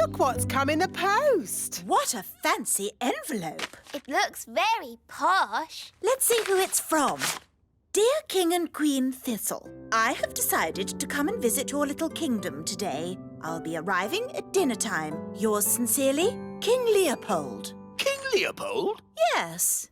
Look what's come in the post. What a fancy envelope. It looks very posh. Let's see who it's from. Dear King and Queen Thistle, I have decided to come and visit your little kingdom today. I'll be arriving at dinner time. Yours sincerely, King Leopold. King Leopold? Yes.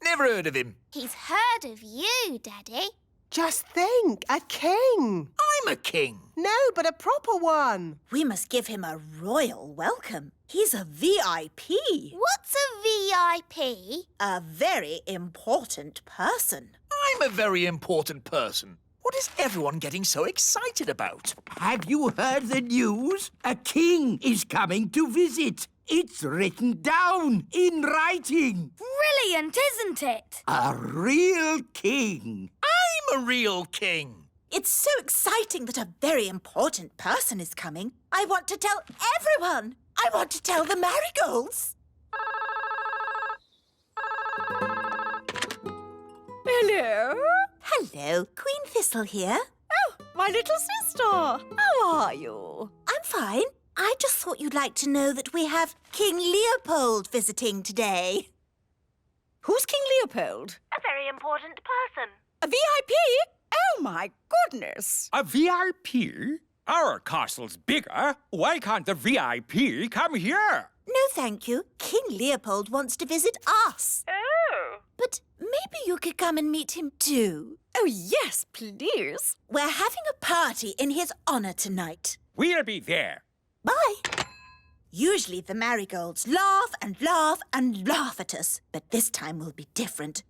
Never heard of him. He's heard of you, Daddy. Just think, a king. I'm a king. No, but a proper one. We must give him a royal welcome. He's a VIP. What's a VIP? A very important person. I'm a very important person. What is everyone getting so excited about? Have you heard the news? A king is coming to visit. It's written down in writing. Brilliant, isn't it? A real king. I'm a real king. It's so exciting that a very important person is coming. I want to tell everyone. I want to tell the marigolds. Hello? Hello, Queen Thistle here. Oh, my little sister. How are you? I'm fine. I just thought you'd like to know that we have King Leopold visiting today. Who's King Leopold? A very important person. A VIP? Oh, my goodness. A VIP? Our castle's bigger. Why can't the VIP come here? No, thank you. King Leopold wants to visit us. Oh. But maybe you could come and meet him too. Oh, yes, please. We're having a party in his honour tonight. We'll be there. Bye. Usually the marigolds laugh and laugh and laugh at us, but this time will be different.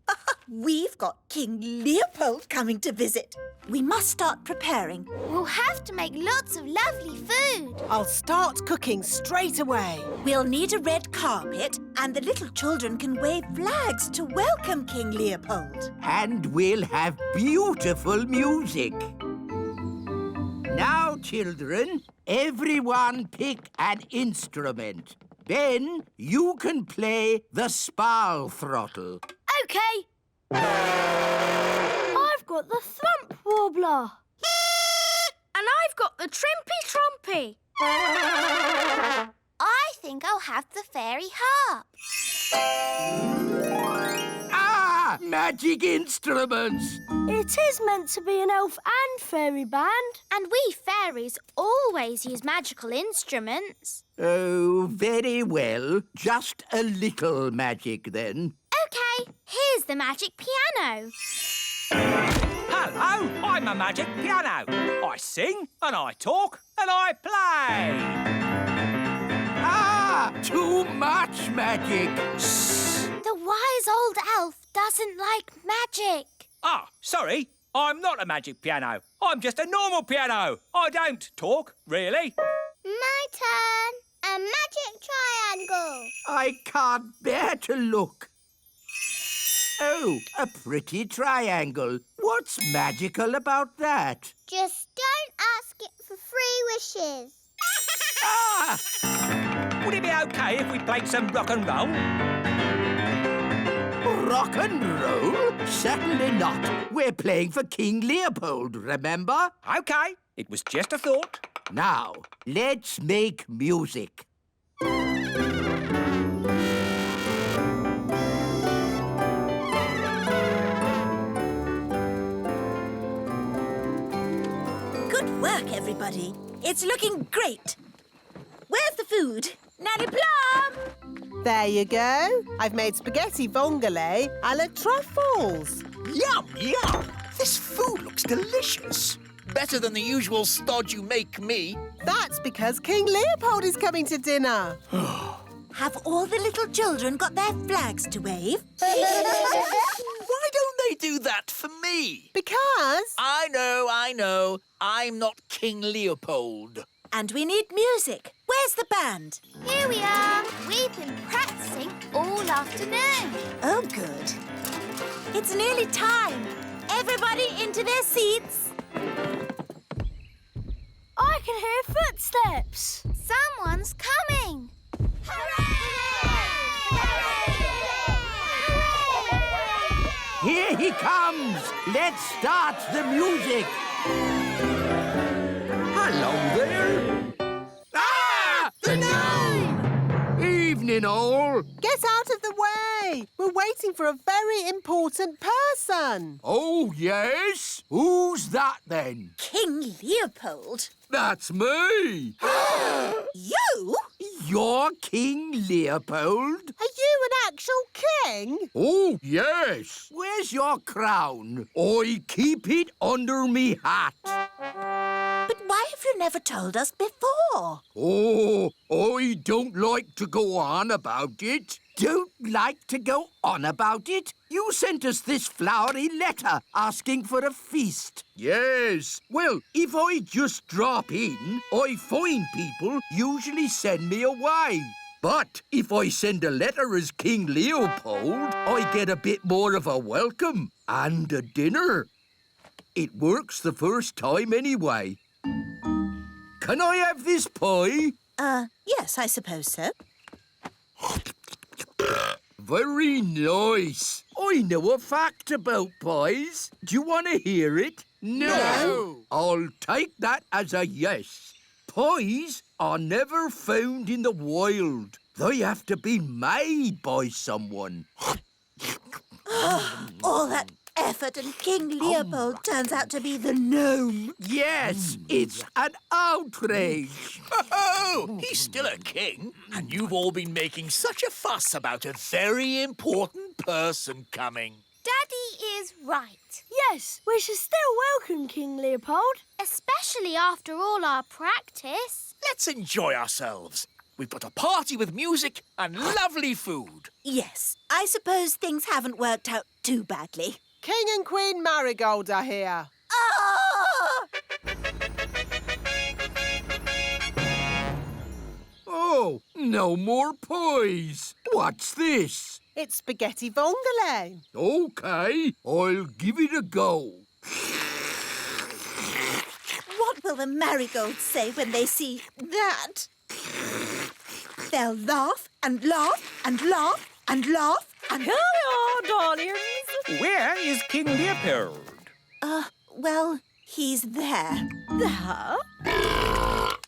We've got King Leopold coming to visit. We must start preparing. We'll have to make lots of lovely food. I'll start cooking straight away. We'll need a red carpet, and the little children can wave flags to welcome King Leopold. And we'll have beautiful music. Now, children, everyone pick an instrument. Then you can play the spal throttle. OK. I've got the thump warbler. And I've got the trimpy trompy. I think I'll have the fairy harp. Ah! Magic instruments! It is meant to be an elf and fairy band. And we fairies always use magical instruments. Oh, very well. Just a little magic, then. OK, here's the magic piano. Hello, I'm a magic piano. I sing and I talk and I play. Ah! Too much magic! The wise old elf doesn't like magic. Ah, sorry, I'm not a magic piano. I'm just a normal piano. I don't talk, really. My turn. A magic triangle. I can't bear to look. Oh, a pretty triangle. What's magical about that? Just don't ask it for 3 wishes. Ah! Would it be OK if we played some rock and roll? Rock and roll? Certainly not. We're playing for King Leopold, remember? OK, it was just a thought. Now, let's make music. Good work, everybody. It's looking great. Where's the food? Nanny Plum! There you go. I've made spaghetti vongole a la truffles. Yum, yum. This food looks delicious. Better than the usual stodge you make me. That's because King Leopold is coming to dinner. Have all the little children got their flags to wave? Why don't they do that for me? Because... I know. I'm not King Leopold. And we need music. Where's the band? Here we are. We've been practicing all afternoon. Oh, good. It's nearly time. Everybody into their seats. I can hear footsteps. Someone's coming. Here he comes! Let's start the music! Hello there. Ah! The and all. Get out of the way! We're waiting for a very important person. Oh, yes? Who's that, then? King Leopold. That's me. You? You're King Leopold? Are you an actual king? Oh, yes. Where's your crown? I keep it under me hat. But why have you never told us before? Oh, I don't like to go on about it. Don't like to go on about it? You sent us this flowery letter asking for a feast. Yes. Well, if I just drop in, I find people usually send me away. But if I send a letter as King Leopold, I get a bit more of a welcome and a dinner. It works the first time anyway. Can I have this pie? Yes, I suppose so. Very nice. I know a fact about pies. Do you want to hear it? No. I'll take that as a yes. Pies are never found in the wild. They have to be made by someone. All that effort and King Leopold turns out to be the gnome. Yes, it's an outrage. Oh, he's still a king, and you've all been making such a fuss about a very important person coming. Daddy is right. Yes, we should still welcome King Leopold. Especially after all our practice. Let's enjoy ourselves. We've got a party with music and lovely food. Yes, I suppose things haven't worked out too badly. King and Queen Marigold are here. Ah! Oh, no more pies. What's this? It's spaghetti vongole. OK, I'll give it a go. What will the marigolds say when they see that? They'll laugh and laugh and laugh and laugh and... Here we are, darlings. Where is King Leopold? well, he's there. There.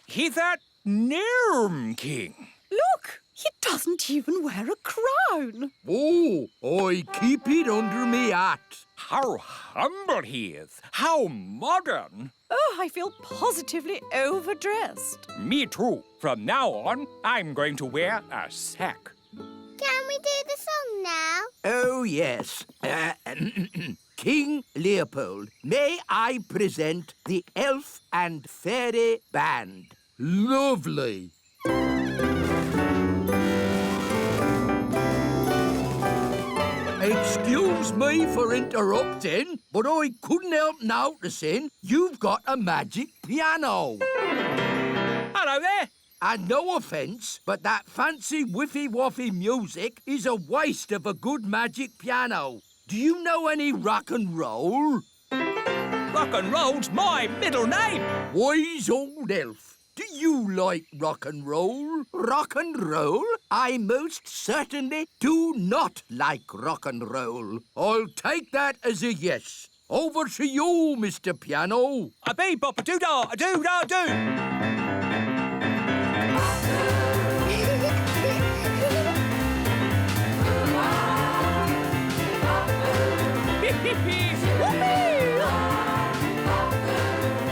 He's that gnome king. Look, he doesn't even wear a crown. Oh, I keep it under me hat. How humble he is. How modern. Oh, I feel positively overdressed. Me too. From now on, I'm going to wear a sack. Can we do the song now? Oh, yes. King Leopold, may I present the Elf and Fairy Band? Lovely. Excuse me for interrupting, but I couldn't help noticing you've got a magic piano. Hello there. And no offence, but that fancy whiffy-woffy music is a waste of a good magic piano. Do you know any rock and roll? Rock and roll's my middle name. Wise old elf. Do you like rock and roll? Rock and roll? I most certainly do not like rock and roll. I'll take that as a yes. Over to you, Mr. Piano. A bee bop a doo da a doo da doo.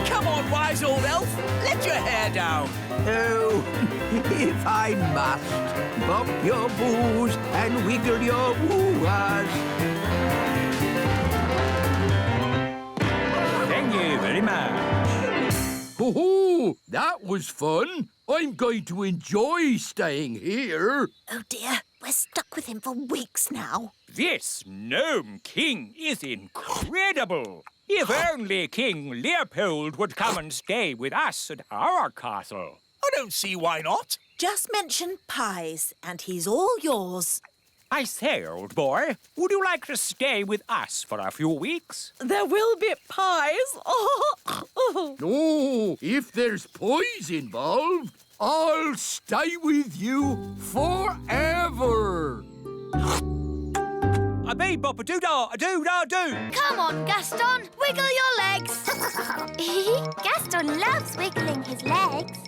Come on, wise old elf. Let your hair down. Oh, if I must, bump your boos and wiggle your woo-ahs. Thank you very much. Ho-ho, that was fun. I'm going to enjoy staying here. Oh, dear. We're stuck with him for weeks now. This gnome king is incredible. If only King Leopold would come and stay with us at our castle. I don't see why not. Just mention pies, and he's all yours. I say, old boy, would you like to stay with us for a few weeks? There will be pies. Oh, if there's pies involved, I'll stay with you forever. A bee bop a doo da a doo da doo. Come on, Gaston, wiggle your legs. Gaston loves wiggling his legs.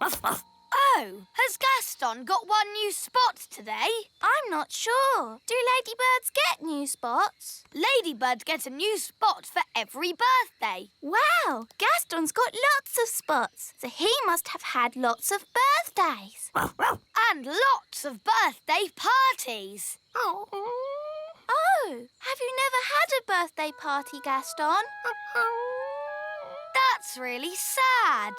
Oh, has Gaston Gaston got one new spot today? I'm not sure. Do ladybirds get new spots? Ladybirds get a new spot for every birthday. Wow, Gaston's got lots of spots, so he must have had lots of birthdays. And lots of birthday parties. Oh, have you never had a birthday party, Gaston? That's really sad.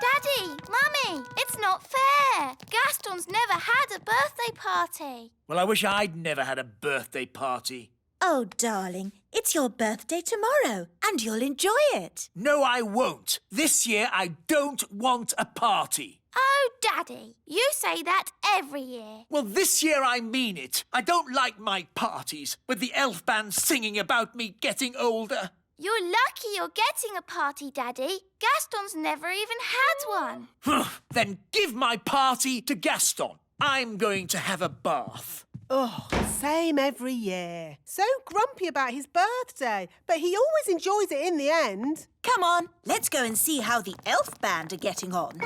Daddy, Mummy, it's not fair. Gaston's never had a birthday party. Well, I wish I'd never had a birthday party. Oh, darling, it's your birthday tomorrow, and you'll enjoy it. No, I won't. This year, I don't want a party. Oh, Daddy, you say that every year. Well, this year I mean it. I don't like my parties, with the elf band singing about me getting older. You're lucky you're getting a party, Daddy. Gaston's never even had one. Then give my party to Gaston. I'm going to have a bath. Oh, same every year. So grumpy about his birthday, but he always enjoys it in the end. Come on, let's go and see how the elf band are getting on.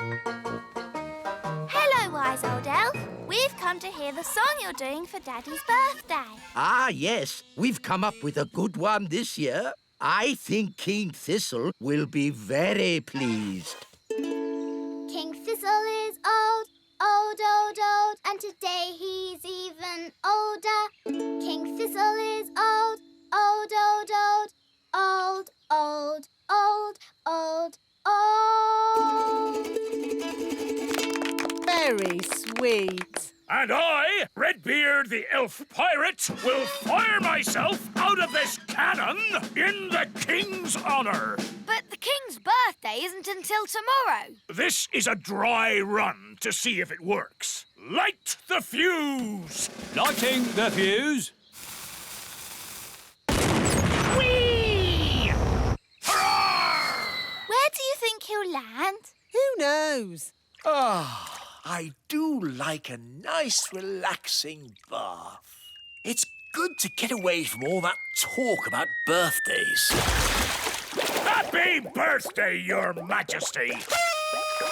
Hello, wise old elf. We've come to hear the song you're doing for Daddy's birthday. Ah, yes. We've come up with a good one this year. I think King Thistle will be very pleased. King Thistle is old, old, old, old, and today he's even older. King Thistle is old, old, old, old, old, old, old, old, old. Very sweet. And I, Redbeard the elf pirate, will fire myself out of this cannon in the king's honour. But the king's birthday isn't until tomorrow. This is a dry run to see if it works. Light the fuse! Lighting the fuse. Whee! Hurrah! Where do you think he'll land? Who knows? Ah, I do like a nice, relaxing bath. It's good to get away from all that talk about birthdays. Happy birthday, Your Majesty!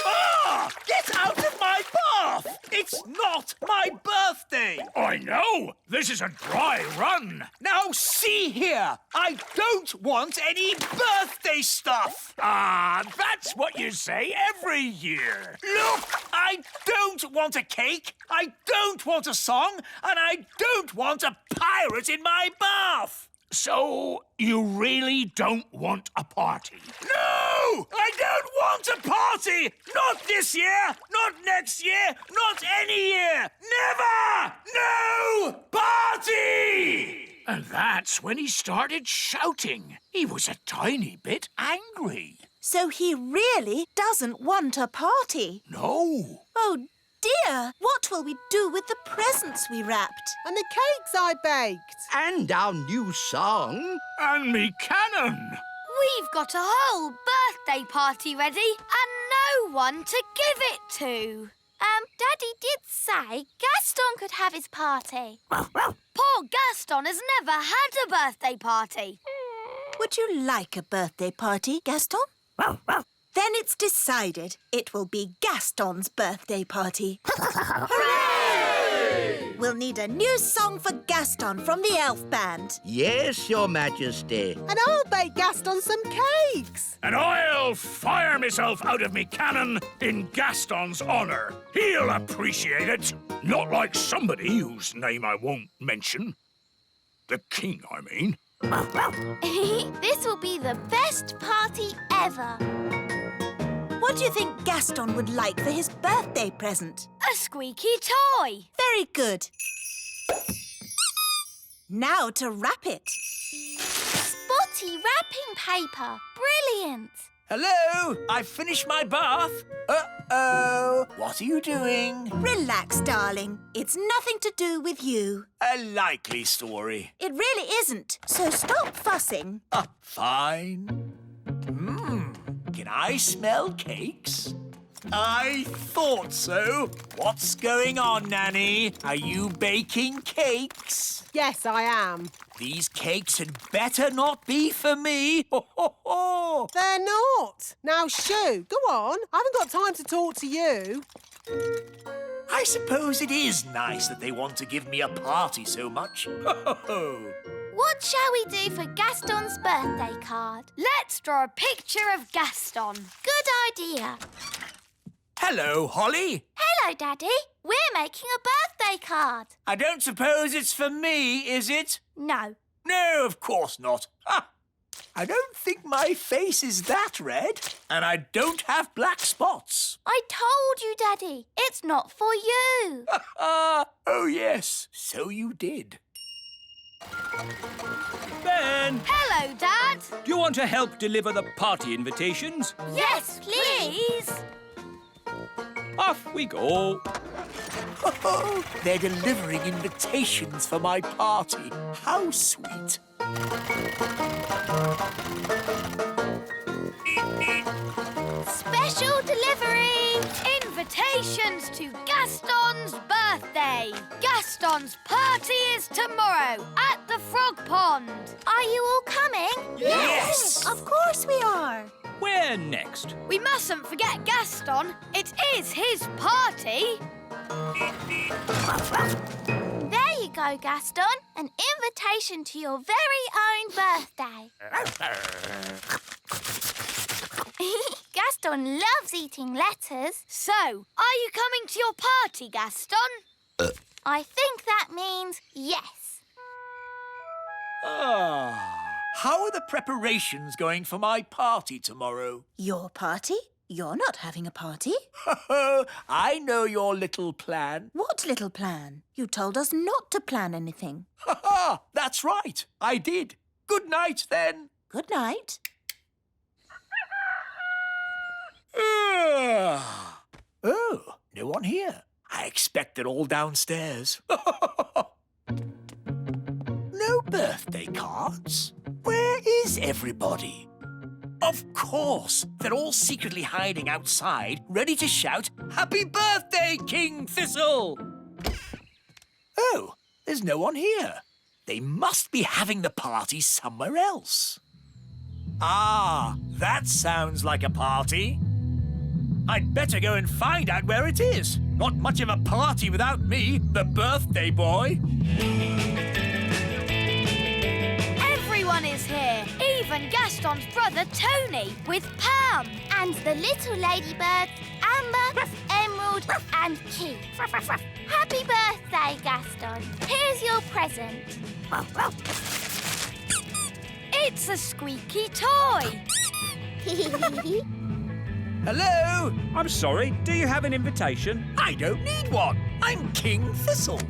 Ah! Get out of my bath! It's not my birthday! I know! This is a dry run! Now see here! I don't want any birthday stuff! Ah, that's what you say every year. Look! I don't want a cake, I don't want a song, and I don't want a pirate in my bath! So, you really don't want a party? No! I don't want a party! Not this year! Not next year! Not any year! Never! No party! And that's when he started shouting. He was a tiny bit angry. So he really doesn't want a party. No. Oh, dear. What will we do with the presents we wrapped? And the cakes I baked. And our new song. And me cannon. We've got a whole birthday party ready and no one to give it to. Daddy did say Gaston could have his party. Poor Gaston has never had a birthday party. Would you like a birthday party, Gaston? Then it's decided. It will be Gaston's birthday party. Hooray! We'll need a new song for Gaston from the elf band. Yes, Your Majesty. And I'll bake Gaston some cakes. And I'll fire myself out of me cannon in Gaston's honour. He'll appreciate it. Not like somebody whose name I won't mention. The king, I mean. This will be the best party ever. What do you think Gaston would like for his birthday present? A squeaky toy. Very good. Now to wrap it. Spotty wrapping paper. Brilliant. Hello? I've finished my bath. Uh-oh. What are you doing? Relax, darling. It's nothing to do with you. A likely story. It really isn't. So stop fussing. Fine. Can I smell cakes? I thought so. What's going on, Nanny? Are you baking cakes? Yes, I am. These cakes had better not be for me. Ho, ho, ho. They're not. Now, shoo, go on. I haven't got time to talk to you. I suppose it is nice that they want to give me a party so much. Ho, ho, ho. What shall we do for Gaston's birthday card? Let's draw a picture of Gaston. Good idea. Hello, Holly. Hello, Daddy. We're making a birthday card. I don't suppose it's for me, is it? No. No, of course not. Ha! I don't think my face is that red, and I don't have black spots. I told you, Daddy. It's not for you. Oh, yes, so you did. Ben, Hello, Dad. do you want to help deliver the party invitations? Yes, please. Off we go. They're delivering invitations for my party. How sweet. Special delivery. Invitations to Gaston's birthday. Gaston's party is tomorrow at the Frog Pond. Are you all coming? Yes! Of course we are. Where next? We mustn't forget Gaston. It is his party. There you go, Gaston. An invitation to your very own birthday. Gaston loves eating letters. So, are you coming to your party, Gaston? I think that means yes. How are the preparations going for my party tomorrow? Your party? You're not having a party. I know your little plan. What little plan? You told us not to plan anything. That's right. I did. Good night, then. Good night. Oh, no one here. I expect they're all downstairs. No birthday cards? Where is everybody? Of course, they're all secretly hiding outside, ready to shout, "Happy birthday, King Thistle!" Oh, there's no one here. They must be having the party somewhere else. Ah, that sounds like a party. I'd better go and find out where it is. Not much of a party without me, the birthday boy. Everyone is here. Even Gaston's brother Tony with Pam. And the little ladybirds, Amber, Emerald and Key. Happy birthday, Gaston. Here's your present. It's a squeaky toy. Hello? I'm sorry, do you have an invitation? I don't need one. I'm King Thistle.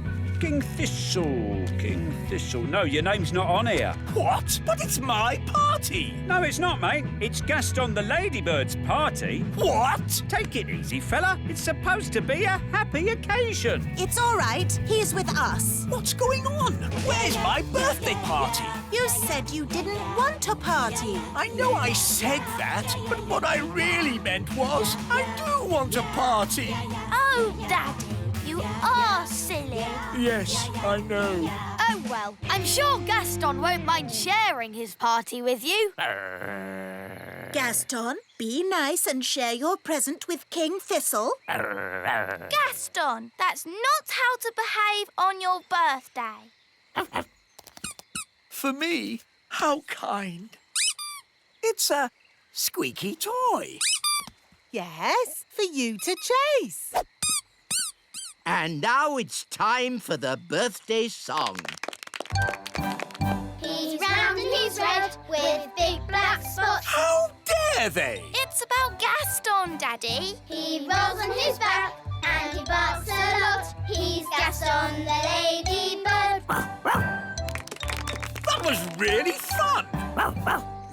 King Thistle, King Thistle. No, your name's not on here. What? But it's my party. No, it's not, mate. It's Gaston the Ladybird's party. What? Take it easy, fella. It's supposed to be a happy occasion. It's all right. He's with us. What's going on? Where's my birthday party? You said you didn't want a party. I know I said that, but what I really meant was I do want a party. Oh, Daddy, you are silly. Yes, I know. Oh, well, I'm sure Gaston won't mind sharing his party with you. Gaston, be nice and share your present with King Thistle. Gaston, that's not how to behave on your birthday. For me? How kind. It's a squeaky toy. Yes, for you to chase. And now it's time for the birthday song. He's round and he's red with big black spots. How dare they? It's about Gaston, Daddy. He rolls on his back and he barks a lot. He's Gaston the ladybird. That was really fun.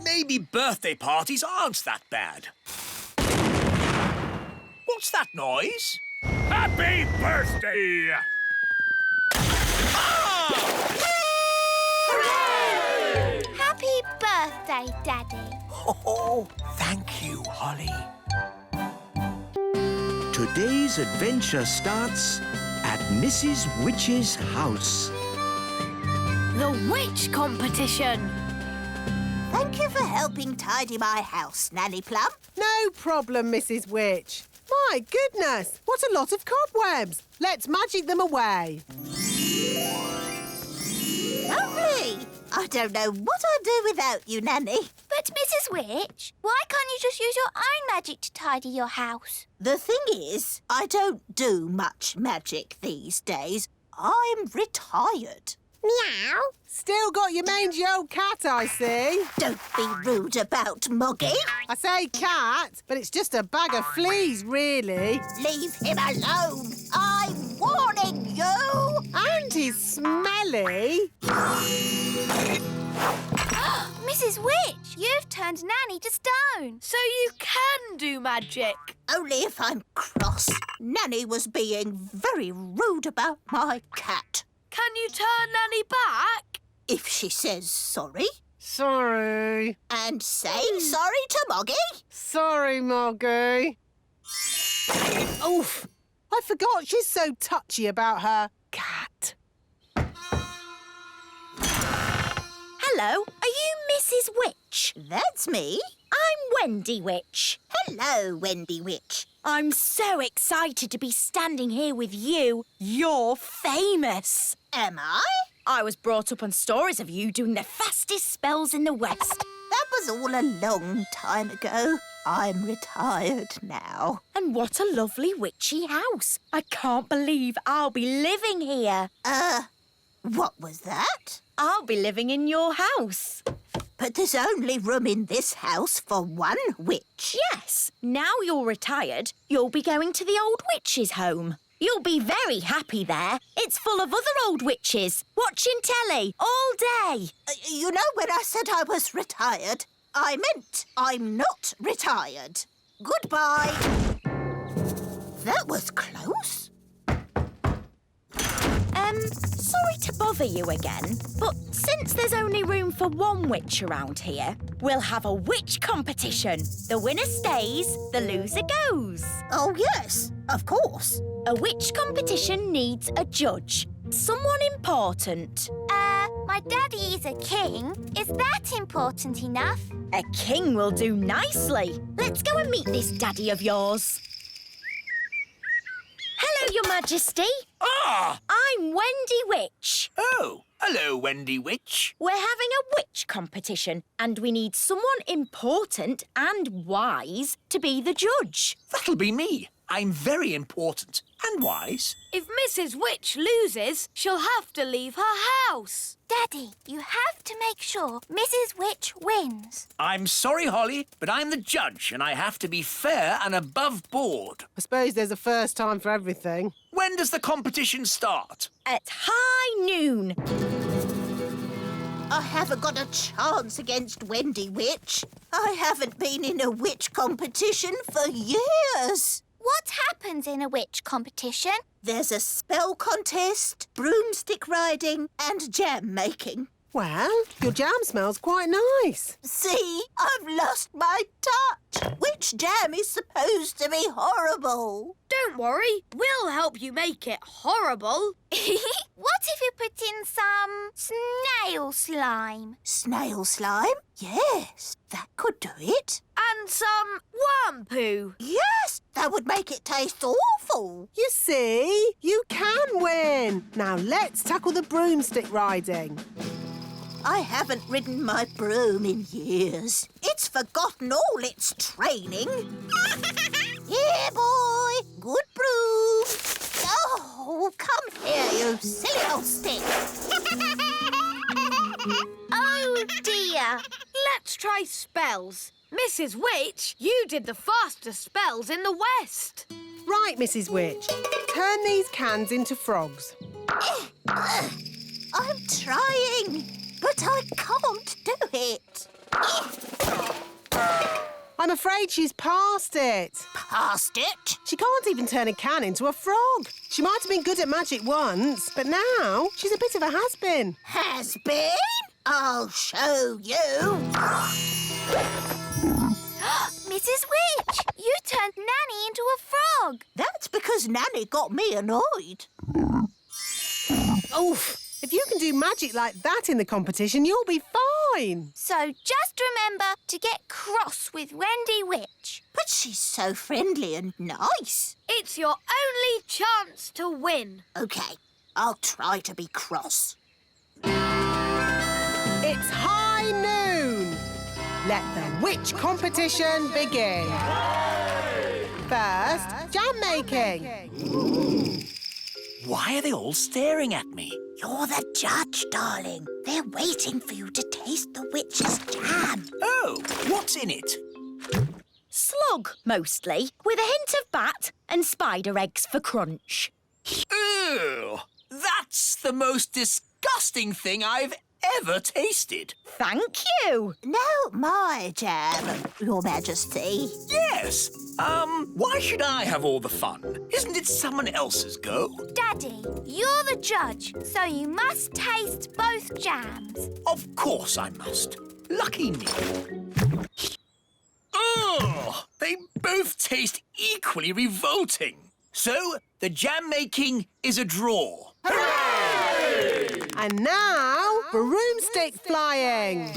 Maybe birthday parties aren't that bad. What's that noise? Happy birthday! Happy birthday, Daddy. Oh, thank you, Holly. Today's adventure starts at Mrs. Witch's house. The witch competition. Thank you for helping tidy my house, Nanny Plum. No problem, Mrs. Witch. My goodness, what a lot of cobwebs. Let's magic them away. Lovely. I don't know what I'd do without you, Nanny. But, Mrs. Witch, why can't you just use your own magic to tidy your house? The thing is, I don't do much magic these days. I'm retired. Meow. Still got your mangy old cat, I see. Don't be rude about Moggy. I say cat, but it's just a bag of fleas, really. Leave him alone. I'm warning you. And he's smelly. Mrs. Witch, you've turned Nanny to stone, so you can do magic. Only if I'm cross. Nanny was being very rude about my cat. Can you turn Nanny back? If she says sorry, Sorry. and say sorry to Moggy. Sorry, Moggy. Oof. I forgot she's so touchy about her cat. Hello, are you Mrs. Witch? That's me. I'm Wendy Witch. Hello, Wendy Witch. I'm so excited to be standing here with you. You're famous. Am I? I was brought up on stories of you doing the fastest spells in the West. That was all a long time ago. I'm retired now. And what a lovely witchy house. I can't believe I'll be living here. What was that? I'll be living in your house. But there's only room in this house for one witch. Yes, now you're retired, you'll be going to the old witch's home. You'll be very happy there. It's full of other old witches, watching telly all day. You know, when I said I was retired, I meant I'm not retired. Goodbye. That was close. Sorry to bother you again, but since there's only room for one witch around here, we'll have a witch competition. The winner stays, the loser goes. Oh, yes, of course. A witch competition needs a judge, someone important. My daddy is a king. Is that important enough? A king will do nicely. Let's go and meet this daddy of yours. Hello, Your Majesty. Ah! I'm Wendy Witch. Oh, hello, Wendy Witch. We're having a witch competition and we need someone important and wise to be the judge. That'll be me. I'm very important and wise. If Mrs. Witch loses, she'll have to leave her house. Daddy, you have to make sure Mrs. Witch wins. I'm sorry, Holly, but I'm the judge and I have to be fair and above board. I suppose there's a first time for everything. When does the competition start? At high noon. I haven't got a chance against Wendy Witch. I haven't been in a witch competition for years. What happens in a witch competition? There's a spell contest, broomstick riding, and jam making. Well, your jam smells quite nice. See, I've lost my touch. Witch jam is supposed to be horrible. Don't worry, we'll help you make it horrible. What if you put in some snail slime? Snail slime? Yes, that could do it. And some worm poo? Yes, that would make it taste awful. You see, you can win. Now let's tackle the broomstick riding. I haven't ridden my broom in years. It's forgotten all its training. Here, boy. Good broom. Oh, come here, you silly old stick. Oh, dear. Let's try spells. Mrs. Witch, you did the fastest spells in the West. Right, Mrs. Witch. Turn these cans into frogs. I'm trying, but I can't do it. I'm afraid she's past it. Past it? She can't even turn a can into a frog. She might have been good at magic once, but now she's a bit of a has-been. Has been? I'll show you. Mrs. Witch, you turned Nanny into a frog. That 'cause Nanny got me annoyed. Oof! If you can do magic like that in the competition, you'll be fine. So just remember to get cross with Wendy Witch. But she's so friendly and nice. It's your only chance to win. OK, I'll try to be cross. It's high noon. Let the witch competition begin. First, jam making. Why are they all staring at me? You're the judge, darling. They're waiting for you to taste the witch's jam. Oh, what's in it? Slug, mostly, with a hint of bat and spider eggs for crunch. Ew! That's the most disgusting thing I've ever tasted. Thank you. No, my jam, Your Majesty. Yes. Why should I have all the fun? Isn't it someone else's go? Daddy, you're the judge, so you must taste both jams. Of course I must. Lucky me. Ugh! They both taste equally revolting. So, the jam making is a draw. Hooray! And now, broomstick flying.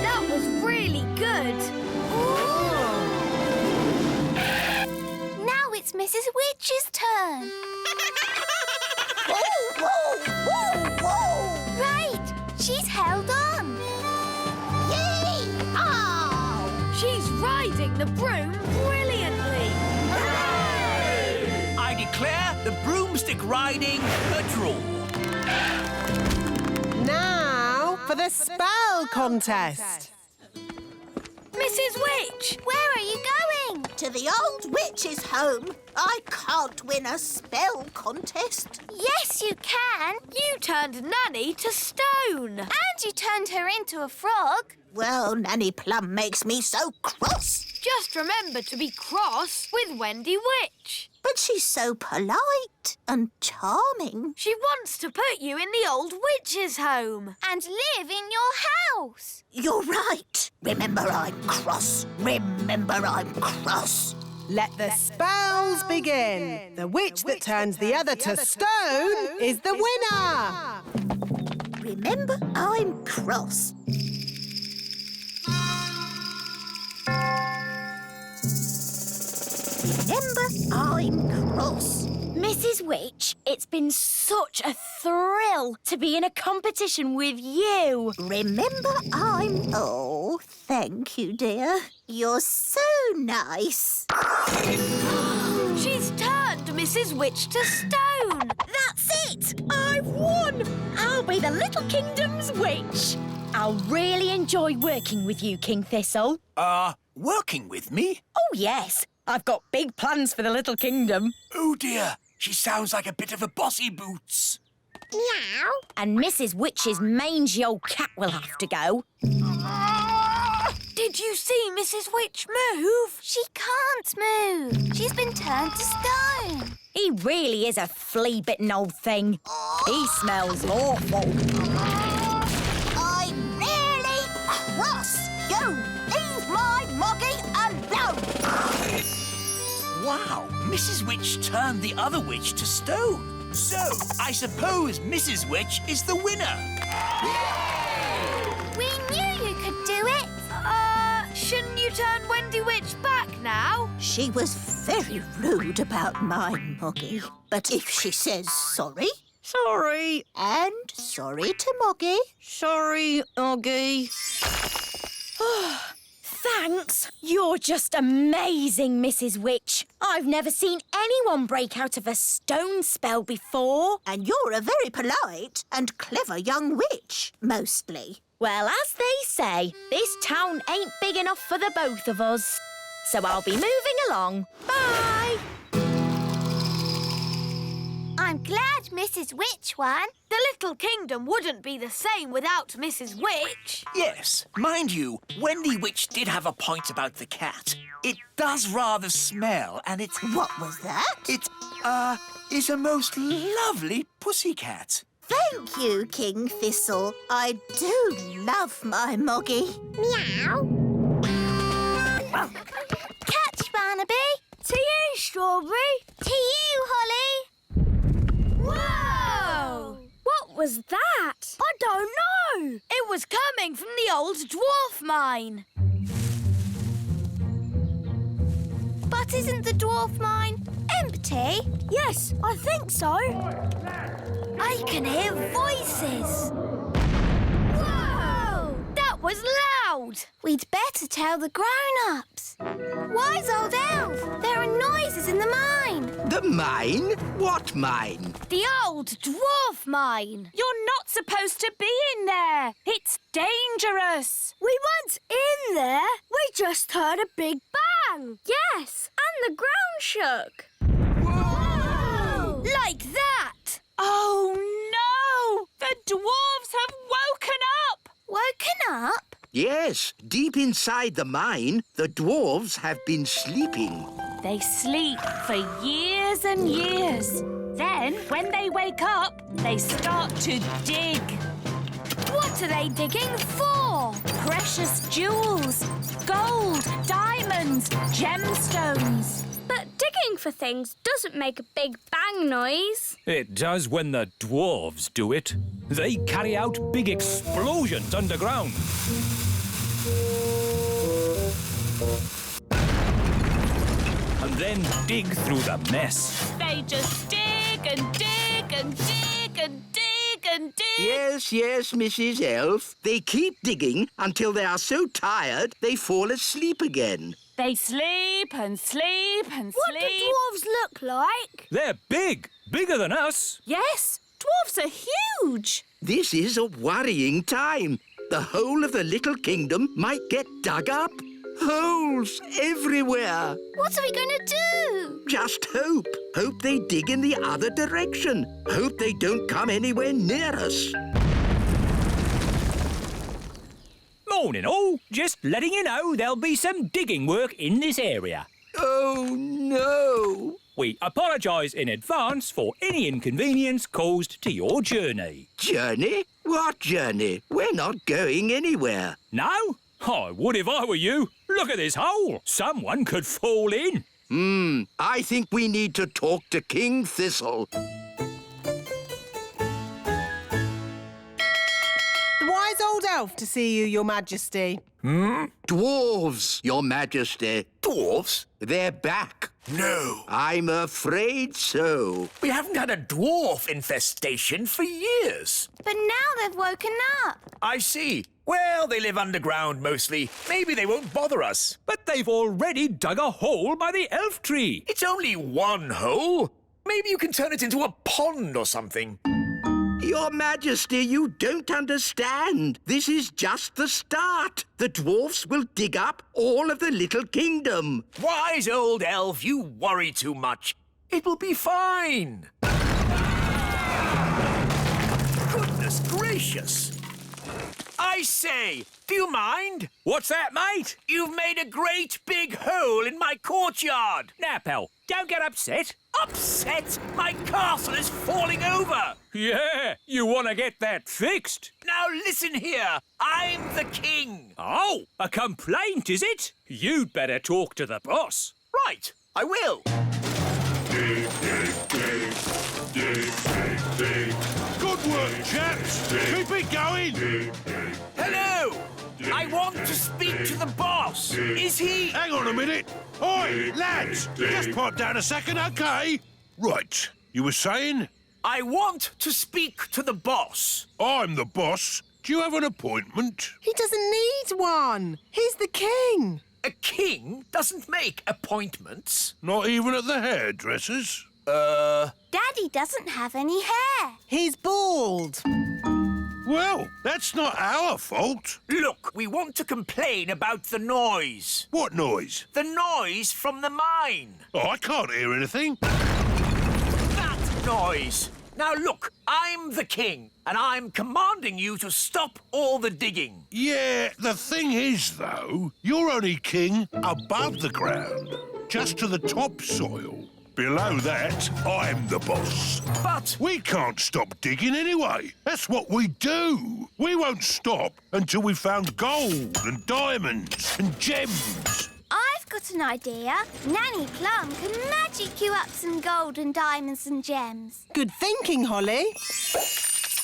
That was really good. Now it's Mrs. Witch's turn. Whoa, whoa, whoa, whoa! Right, she's held on. Yay! Oh! She's riding the broom brilliantly. I declare the broomstick riding a draw. Now, for the spell contest. Mrs. Witch, where are you going? To the old witch's home. I can't win a spell contest. Yes, you can. You turned Nanny to stone. And you turned her into a frog. Well, Nanny Plum makes me so cross. Just remember to be cross with Wendy Witch. But she's so polite and charming. She wants to put you in the old witch's home and live in your house. You're right. Remember, I'm cross. Remember, I'm cross. Let the spells begin. The witch that turns the other to stone is the winner. Remember, I'm cross. Remember, I'm cross. Mrs. Witch, it's been such a thrill to be in a competition with you. Remember, I'm... Oh, thank you, dear. You're so nice. She's turned Mrs. Witch to stone. That's it! I've won! I'll be the Little Kingdom's witch. I'll really enjoy working with you, King Thistle. Working with me? Oh, yes. I've got big plans for the Little Kingdom. Oh, dear. She sounds like a bit of a bossy boots. Meow. And Mrs. Witch's mangy old cat will have to go. Did you see Mrs. Witch move? She can't move. She's been turned to stone. He really is a flea-bitten old thing. He smells awful. I'm really cross. You leave my Moggy alone. Wow, Mrs. Witch turned the other witch to stone. So, I suppose Mrs. Witch is the winner. We knew you could do it. Shouldn't you turn Wendy Witch back now? She was very rude about my Moggy. But if she says sorry... Sorry. And sorry to Moggy. Sorry, Oggy. Thanks. You're just amazing, Mrs. Witch. I've never seen anyone break out of a stone spell before. And you're a very polite and clever young witch, mostly. Well, as they say, this town ain't big enough for the both of us. So I'll be moving along. Bye! I'm glad Mrs. Witch won. The Little Kingdom wouldn't be the same without Mrs. Witch. Yes, mind you, Wendy Witch did have a point about the cat. It does rather smell, and it's... What was that? It, is a most lovely pussycat. Thank you, King Thistle. I do love my Moggy. Meow. Catch, Barnaby. To you, Strawberry. To you, Holly. Whoa! What was that? I don't know. It was coming from the old dwarf mine. But isn't the dwarf mine empty? Yes, I think so. I can hear voices. Whoa! That was loud. We'd better tell the grown-ups. Wise old elf, there are noises in the mine. The mine? What mine? The old dwarf mine. You're not supposed to be in there. It's dangerous. We weren't in there. We just heard a big bang. Yes, and the ground shook. Whoa! Like that. Oh, no! The dwarves have woken up! Woken up? Yes, deep inside the mine, the dwarves have been sleeping. They sleep for years and years. Then, when they wake up, they start to dig. What are they digging for? Precious jewels, gold, diamonds, gemstones. But digging for things doesn't make a big bang noise. It does when the dwarves do it. They carry out big explosions underground. And then dig through the mess. They just dig and dig and dig and dig and dig. Yes, Mrs. Elf. They keep digging until they are so tired they fall asleep again. They sleep and sleep and What sleep. do dwarves look like? They're big, bigger than us. Yes, dwarves are huge. This is a worrying time. The whole of the little kingdom might get dug up. Holes everywhere. What are we going to do? Just hope. Hope they dig in the other direction. Hope they don't come anywhere near us. Morning all. Just letting you know there'll be some digging work in this area. Oh, no. We apologise in advance for any inconvenience caused to your journey. Journey? What journey? We're not going anywhere. No? I would if I were you. Look at this hole. Someone could fall in. I think we need to talk to King Thistle. The wise old elf to see you, Your Majesty. Dwarves, Your Majesty. Dwarfs? They're back. No. I'm afraid so. We haven't had a dwarf infestation for years. But now they've woken up. I see. Well, they live underground mostly. Maybe they won't bother us. But they've already dug a hole by the elf tree. It's only one hole. Maybe you can turn it into a pond or something. Your Majesty, you don't understand. This is just the start. The dwarfs will dig up all of the little kingdom. Wise old elf, you worry too much. It will be fine. Goodness gracious. I say, do you mind? What's that, mate? You've made a great big hole in my courtyard. Now, pal, don't get upset. Upset? My castle is falling over. Yeah, you want to get that fixed. Now listen here. I'm the king. Oh, a complaint, is it? You'd better talk to the boss. Right, I will. Dig, dig, dig. Dig, dig, dig. Good work, chaps. Keep it going. Hello. I want to speak to the boss. Is he... Hang on a minute. Oi, lads. Just pipe down a second, OK? Right. You were saying? I want to speak to the boss. I'm the boss. Do you have an appointment? He doesn't need one. He's the king. A king doesn't make appointments. Not even at the hairdresser's? Daddy doesn't have any hair. He's bald. Well, that's not our fault. Look, we want to complain about the noise. What noise? The noise from the mine. Oh, I can't hear anything. That noise. Now look, I'm the king, and I'm commanding you to stop all the digging. Yeah, the thing is, though, you're only king above the ground, just to the topsoil. Below that, I'm the boss. But We can't stop digging anyway. That's what we do. We won't stop until we've found gold and diamonds and gems. I got an idea. Nanny Plum can magic you up some gold and diamonds and gems. Good thinking, Holly.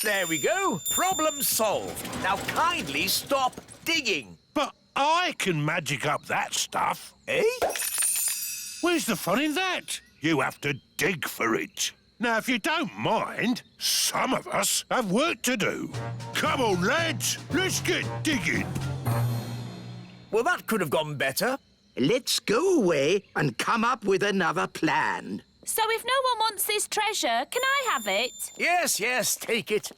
There we go. Problem solved. Now kindly stop digging. But I can magic up that stuff. Eh? Where's the fun in that? You have to dig for it. Now, if you don't mind, some of us have work to do. Come on, lads, let's get digging. Well, that could have gone better. Let's go away and come up with another plan. So if no one wants this treasure, can I have it? Yes, yes, take it.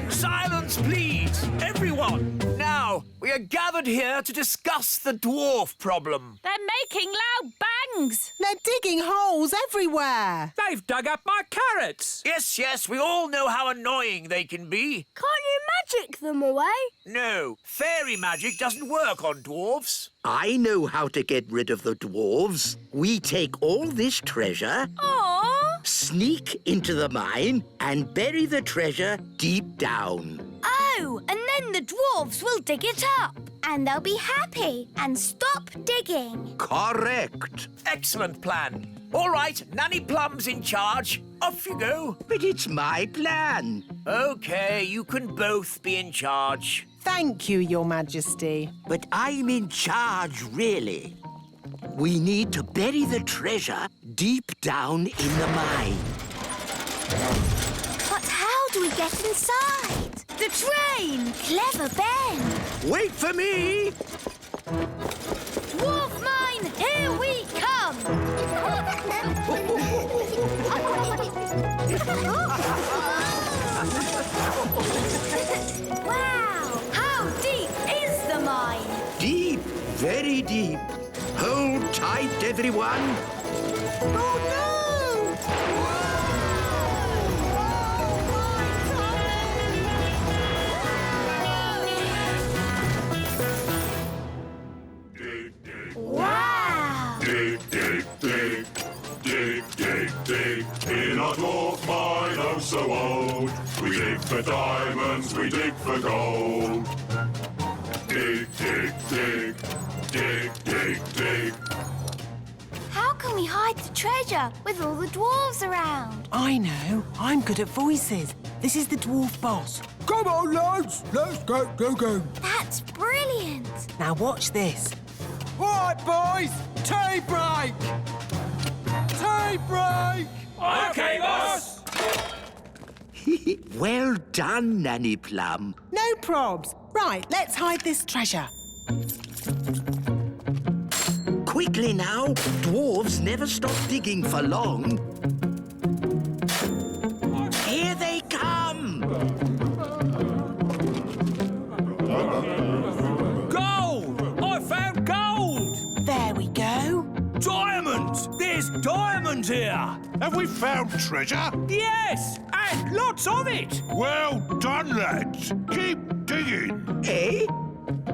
Silence, please, everyone. Now, we are gathered here to discuss the dwarf problem. They're making loud bangs. They're digging holes everywhere. They've dug up my carrots. Yes, yes, we all know how annoying they can be. Can't you magic them away? No, fairy magic doesn't work on dwarfs. I know how to get rid of the dwarves. We take all this treasure, Aww. sneak into the mine, and bury the treasure deep down. Oh, and then the dwarves will dig it up. And they'll be happy and stop digging. Correct. Excellent plan. All right, Nanny Plum's in charge. Off you go. But it's my plan. OK, you can both be in charge. Thank you, Your Majesty. But I'm in charge, really. We need to bury the treasure deep down in the mine. But how do we get inside? The train! Clever Ben! Wait for me! Dwarf mine, here we come! Wow! How deep is the mine? Deep, very deep. Hold tight, everyone. Oh, no! Wow! Dig, dig, dig, dig, dig, dig. In our dwarf mine, oh so old, we dig for diamonds, we dig for gold. Dig, dig, dig, dig, dig, dig. How can we hide the treasure with all the dwarves around? I know. I'm good at voices. This is the dwarf boss. Come on, lads. Let's go. That's brilliant! Now watch this. All right, boys. Tea break. Tea break. OK, boss. Well done, Nanny Plum. No probs. Right, let's hide this treasure. Quickly now. Dwarves never stop digging for long. Here they come. Gold! I found gold! There we go. Diamonds! There's diamonds here! Have we found treasure? Yes! And lots of it! Well done, lads. Keep digging. Eh?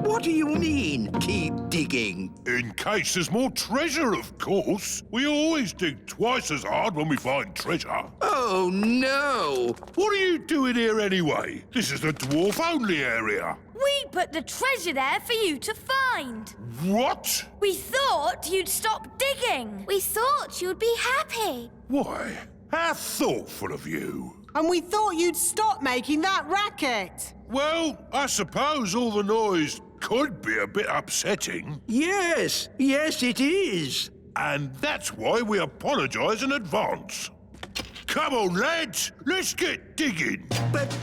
What do you mean, keep digging? In case there's more treasure, of course. We always dig twice as hard when we find treasure. Oh, no. What are you doing here anyway? This is the dwarf-only area. We put the treasure there for you to find. What? We thought you'd stop digging. We thought you'd be happy. Why, how thoughtful of you. And we thought you'd stop making that racket. Well, I suppose all the noise could be a bit upsetting. Yes, it is. And that's why we apologise in advance. Come on, lads, let's get digging. But...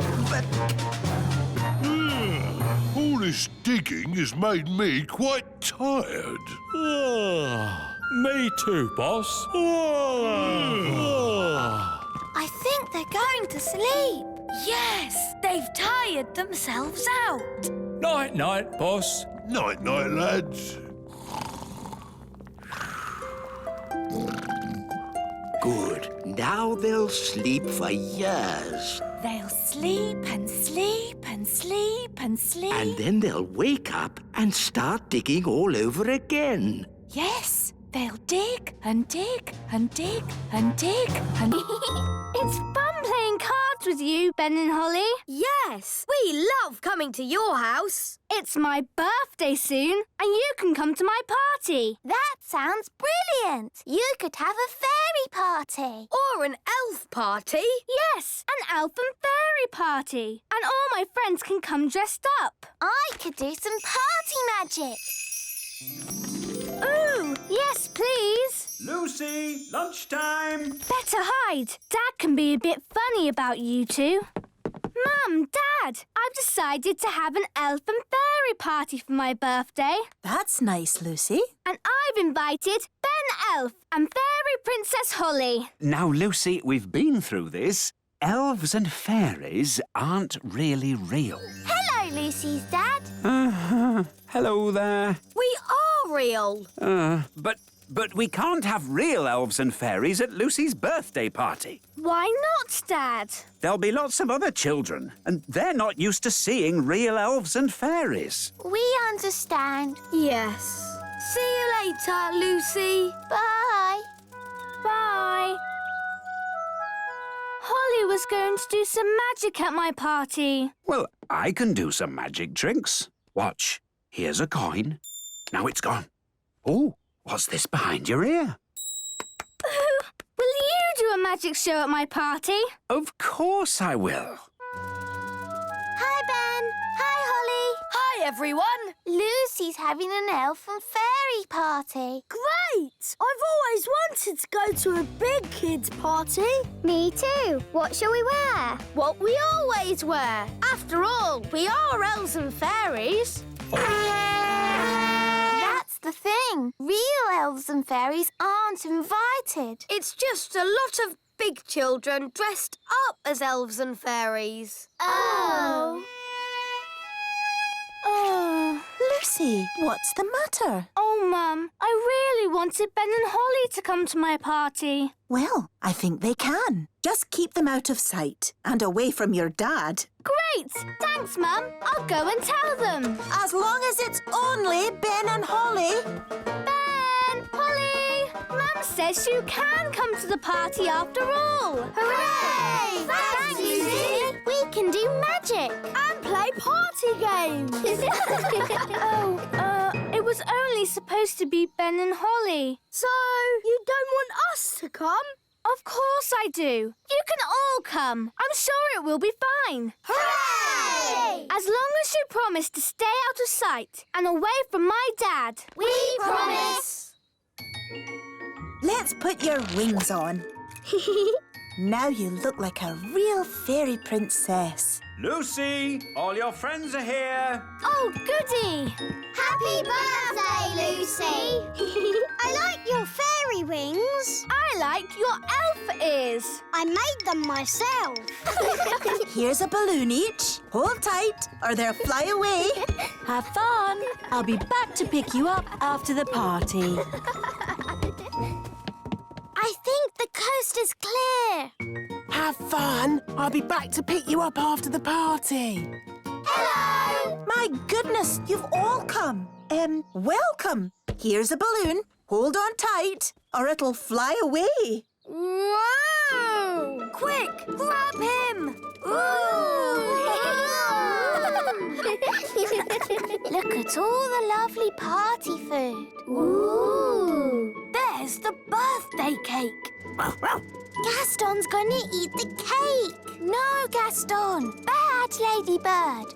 All this digging has made me quite tired. Me too, boss. I think they're going to sleep. Yes, they've tired themselves out. Night-night, boss. Night-night, lads. Good. Now they'll sleep for years. They'll sleep and sleep and sleep and sleep. And then they'll wake up and start digging all over again. Yes, they'll dig and dig and dig and dig and... It's fun playing cards out with you, Ben and Holly? Yes, we love coming to your house. It's my birthday soon, and you can come to my party. That sounds brilliant. You could have a fairy party. Or an elf party. Yes, an elf and fairy party. And all my friends can come dressed up. I could do some party magic. Ooh, yes, please. Lucy, lunchtime. Better hide. Dad can be a bit funny about you two. Mum, Dad, I've decided to have an elf and fairy party for my birthday. That's nice, Lucy. And I've invited Ben Elf and Fairy Princess Holly. Now, Lucy, we've been through this. Elves and fairies aren't really real. Hello, Lucy's dad. Hello there. We are real. But we can't have real elves and fairies at Lucy's birthday party. Why not, Dad? There'll be lots of other children, and they're not used to seeing real elves and fairies. We understand. Yes. See you later, Lucy. Bye. Bye. Holly was going to do some magic at my party. Well, I can do some magic tricks. Watch. Here's a coin. Now it's gone. Oh, what's this behind your ear? Will you do a magic show at my party? Of course I will. Hi, Ben. Hi, Holly. Hi, everyone. Lucy's having an elf and fairy party. Great! I've always wanted to go to a big kids' party. Me too. What shall we wear? What we always wear. After all, we are elves and fairies. That's the thing. Real elves and fairies aren't invited. It's just a lot of big children dressed up as elves and fairies. Oh. Oh. Lucy, what's the matter? Oh, Mum, I really wanted Ben and Holly to come to my party. Well, I think they can. Just keep them out of sight and away from your dad. Great! Thanks, Mum. I'll go and tell them. As long as it's only Ben and Holly. Ben! Holly! Mum says you can come to the party after all. Hooray! Thanks, Lucy. We can do magic. And play party games. It was only supposed to be Ben and Holly. So, you don't want us to come? Of course I do. You can all come. I'm sure it will be fine. Hooray! As long as you promise to stay out of sight and away from my dad. We promise. Let's put your wings on. Now you look like a real fairy princess. Lucy, all your friends are here. Oh, goody. Happy birthday, Lucy. I like your fairy wings. I like your elf ears. I made them myself. Here's a balloon each. Hold tight or they'll fly away. Have fun. I'll be back to pick you up after the party. I think the coast is clear. Have fun. I'll be back to pick you up after the party. Hello. My goodness, you've all come. Welcome. Here's a balloon. Hold on tight or it'll fly away. Whoa! Quick, grab him! Look at all the lovely party food. Ooh! There's the birthday cake. Gaston's gonna eat the cake. No, Gaston. Bad, Ladybird.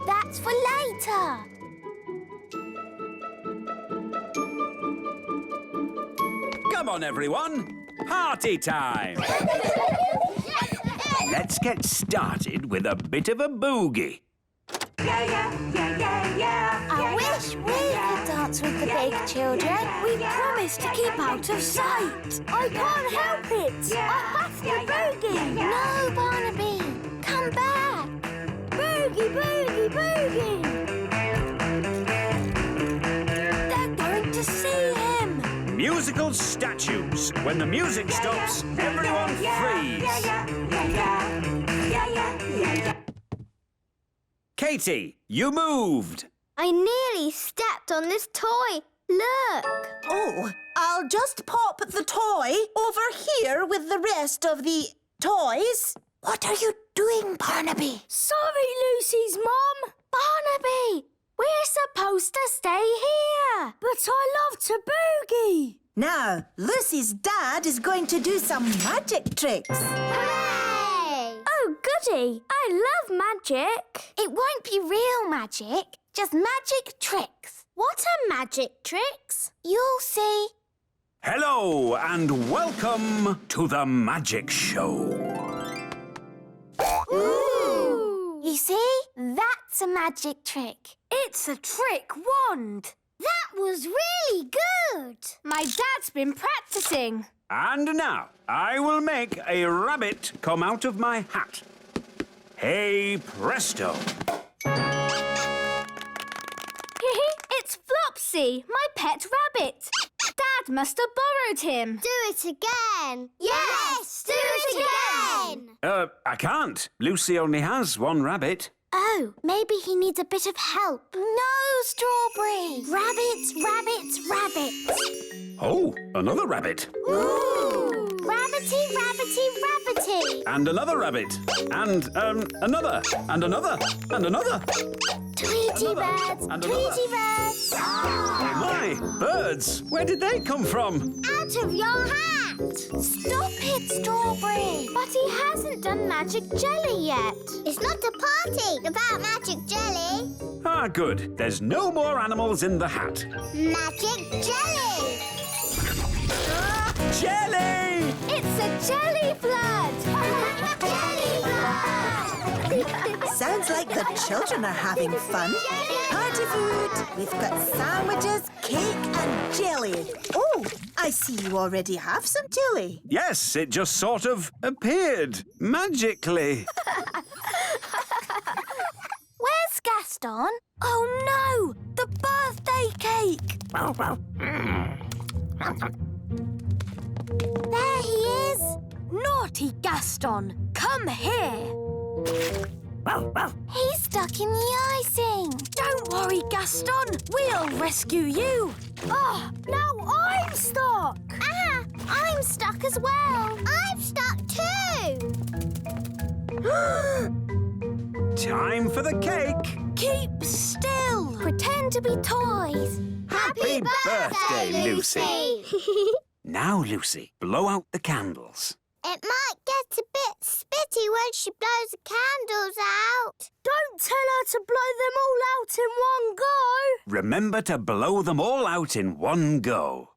That's for later. Come on, everyone. Party time. Let's get started with a bit of a boogie. I wish we could dance with the big children. We promised to keep out of sight. I can't help it. I have to boogie. No, Barnaby. Come back. Boogie, boogie, boogie. They're going to see him. Musical statues. When the music stops, everyone freeze. Katie, you moved. I nearly stepped on this toy. Look. Oh, I'll just pop the toy over here with the rest of the toys. What are you doing, Barnaby? Sorry, Lucy's mum. Barnaby, we're supposed to stay here. But I love to boogie. Now, Lucy's dad is going to do some magic tricks. Hooray! Oh, goody. I love magic. It won't be real magic, just magic tricks. What are magic tricks? You'll see. Hello and welcome to the Magic Show. Ooh! You see? That's a magic trick. It's a trick wand. That was really good. My dad's been practicing. And now I will make a rabbit come out of my hat. Hey presto! It's Flopsy, my pet rabbit. Dad must have borrowed him. Do it again. Yes, do it again. I can't. Lucy only has one rabbit. Oh, maybe he needs a bit of help. No, Strawberry. Rabbits, rabbits, rabbits. Oh, another rabbit. Ooh! Rabbity, rabbity, rabbity. And another rabbit. And another. And another. And another. Tweety birds, And Tweety birds. Oh my! Birds! Where did they come from? Out of your hat. Stop it, Strawberry. But he hasn't done magic jelly yet. It's not a party about magic jelly. Ah, good. There's no more animals in the hat. Magic jelly. Jelly! It's a jelly flood. Jelly blood. Sounds like the children are having fun. Party food. We've got sandwiches, cake and jelly. Oh, I see you already have some jelly. Yes, it just sort of appeared magically. Where's Gaston? Oh, no! The birthday cake! There he is. Naughty Gaston, come here. He's stuck in the icing. Don't worry, Gaston. We'll rescue you. Oh, now I'm stuck. Ah, I'm stuck as well. I'm stuck too. Time for the cake. Keep still. Pretend to be toys. Happy birthday, Lucy. Now, Lucy, blow out the candles. It might get a bit spitty when she blows the candles out. Don't tell her to blow them all out in one go. Remember to blow them all out in one go.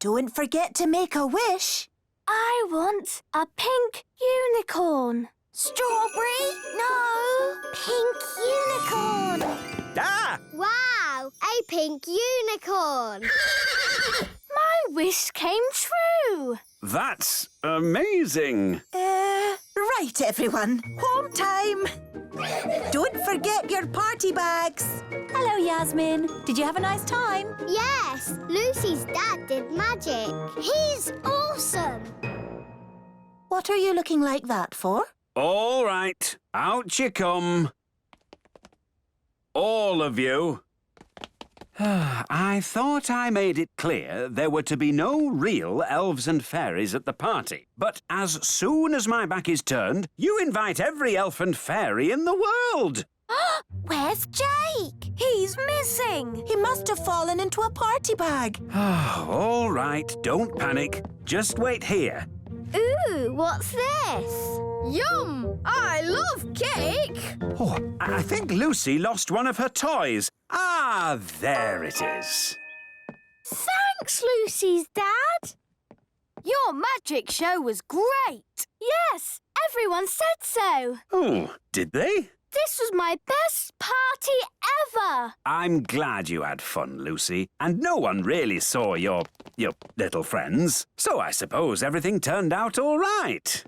Don't forget to make a wish. I want a pink unicorn. Strawberry? No. Pink unicorn. Ah! Wow, a pink unicorn. My wish came true. That's amazing. Right, everyone. Home time. Don't forget your party bags. Hello, Yasmin. Did you have a nice time? Yes, Lucy's dad did magic. He's awesome. What are you looking like that for? All right, out you come. All of you. I thought I made it clear there were to be no real elves and fairies at the party. But as soon as my back is turned, you invite every elf and fairy in the world. Where's Jake? He's missing. He must have fallen into a party bag. All right, don't panic. Just wait here. Ooh, what's this? Yum! I love cake. Oh, I think Lucy lost one of her toys. Ah, there it is. Thanks, Lucy's dad. Your magic show was great. Yes, everyone said so. Oh, did they? This was my best party ever. I'm glad you had fun, Lucy. And no one really saw your little friends. So I suppose everything turned out all right.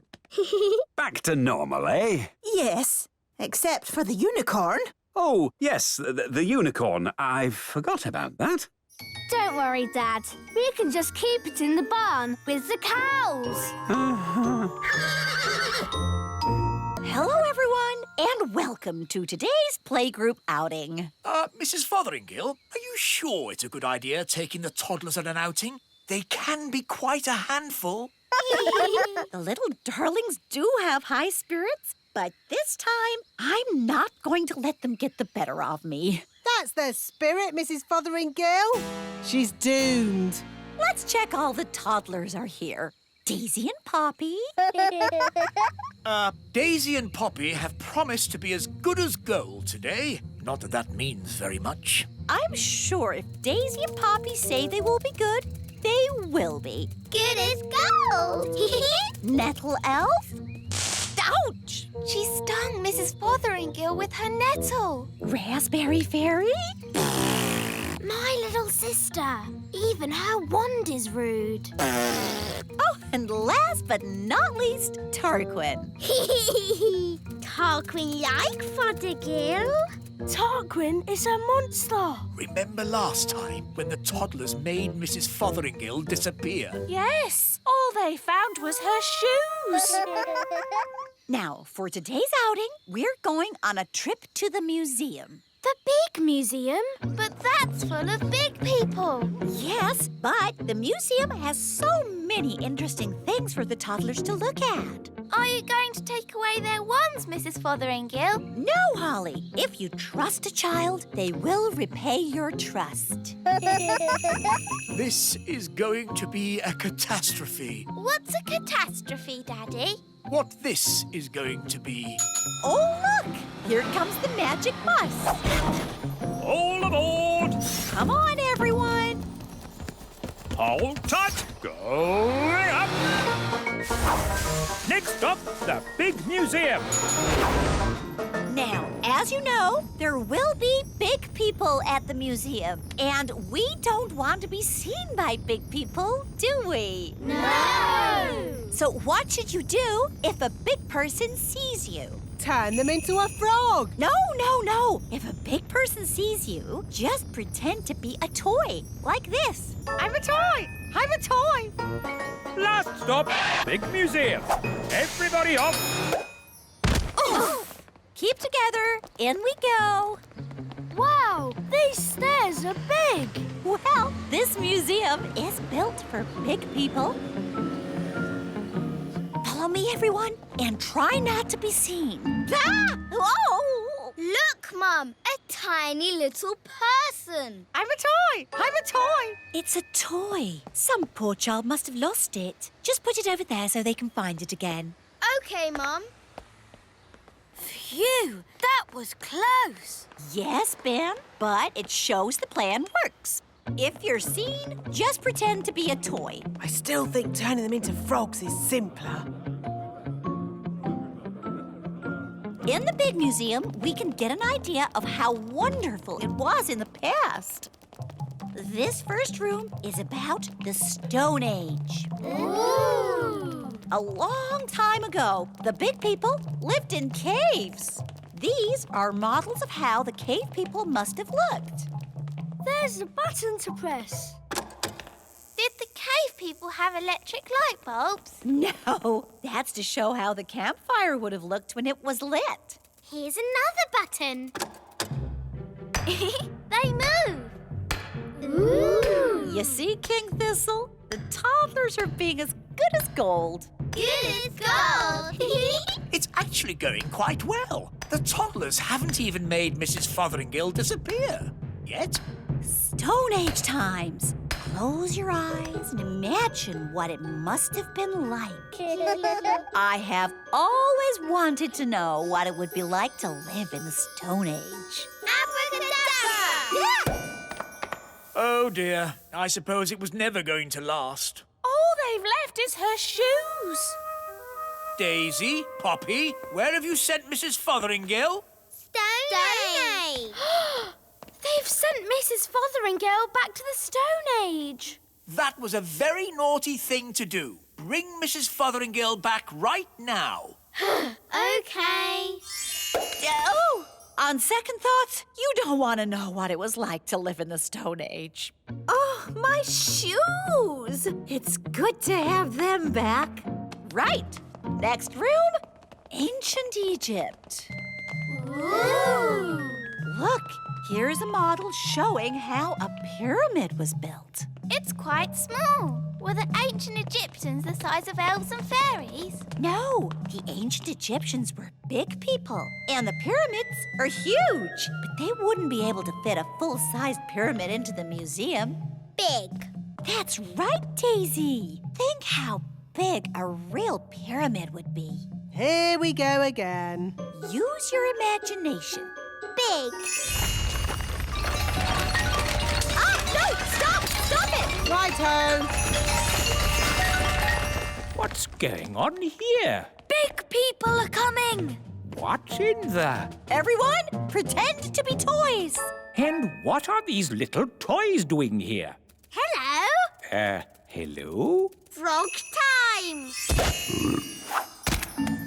Back to normal, eh? Yes, except for the unicorn. Oh, yes, the unicorn. I forgot about that. Don't worry, Dad. We can just keep it in the barn with the cows. Hello, everyone, and welcome to today's playgroup outing. Mrs. Fotheringill, are you sure it's a good idea taking the toddlers on an outing? they can be quite a handful. The little darlings do have high spirits, but this time I'm not going to let them get the better of me. That's their spirit, Mrs. Fotheringill. She's doomed. Let's check all the toddlers are here. Daisy and Poppy. Daisy and Poppy have promised to be as good as gold today. Not that that means very much. I'm sure if Daisy and Poppy say they will be good, they will be. Good as gold. Nettle elf? Ouch! She stung Mrs. Fotheringill with her nettle. Raspberry fairy? My little sister. Even her wand is rude. Oh, and last but not least, Tarquin. Tarquin like Fothergill. Tarquin is a monster. Remember last time when the toddlers made Mrs. Fotheringill disappear? Yes, all they found was her shoes. Now, for today's outing, we're going on a trip to the museum. The big museum? But that's full of big people. Yes, but the museum has so many interesting things for the toddlers to look at. Are you going to take away their wands, Mrs. Fotheringill? No, Holly. If you trust a child, they will repay your trust. This is going to be a catastrophe. What's a catastrophe, Daddy? What this is going to be. Oh, look! Here comes the magic bus. All aboard! Come on, everyone. Hold tight! Going up! Next up, the big museum. Now, as you know, there will be big people at the museum. And we don't want to be seen by big people, do we? No! So what should you do if a big person sees you? Turn them into a frog. No, no, no. If a big person sees you, just pretend to be a toy, like this. I'm a toy. I'm a toy. Last stop, big museum. Everybody off. Oh. Keep together. In we go. Wow, these stairs are big. Well, this museum is built for big people. Follow me, everyone, and try not to be seen. Ah! Oh! Look, Mum, a tiny little person. I'm a toy! I'm a toy! It's a toy. Some poor child must have lost it. Just put it over there so they can find it again. Okay, Mum. Phew, that was close. Yes, Ben, but it shows the plan works. If you're seen, just pretend to be a toy. I still think turning them into frogs is simpler. In the big museum, we can get an idea of how wonderful it was in the past. This first room is about the Stone Age. Ooh! A long time ago, the big people lived in caves. These are models of how the cave people must have looked. There's a button to press. Did the cave people have electric light bulbs? No, that's to show how the campfire would have looked when it was lit. Here's another button. They move. Ooh! You see, King Thistle? The toddlers are being as good as gold. Good as gold. It's actually going quite well. The toddlers haven't even made Mrs. Fotheringill disappear yet. Stone Age times. Close your eyes and imagine what it must have been like. I have always wanted to know what it would be like to live in the Stone Age. Abracadabra! Oh dear, I suppose it was never going to last. All they've left is her shoes. Daisy, Poppy, where have you sent Mrs. Fotheringill? Stone Age. They've sent Mrs. Fotheringill back to the Stone Age. That was a very naughty thing to do. Bring Mrs. Fotheringill back right now. Okay. Oh! On second thoughts, you don't want to know what it was like to live in the Stone Age. Oh, my shoes! It's good to have them back. Right. Next room, Ancient Egypt. Ooh! Look, here's a model showing how a pyramid was built. It's quite small. Were the ancient Egyptians the size of elves and fairies? No, the ancient Egyptians were big people, and the pyramids are huge. But they wouldn't be able to fit a full-sized pyramid into the museum. Big. That's right, Daisy. Think how big a real pyramid would be. Here we go again. Use your imagination. Big. No! Stop! Stop it! Righto. What's going on here? Big people are coming! What's in there? Everyone, pretend to be toys. And what are these little toys doing here? Hello! Hello? Frog time!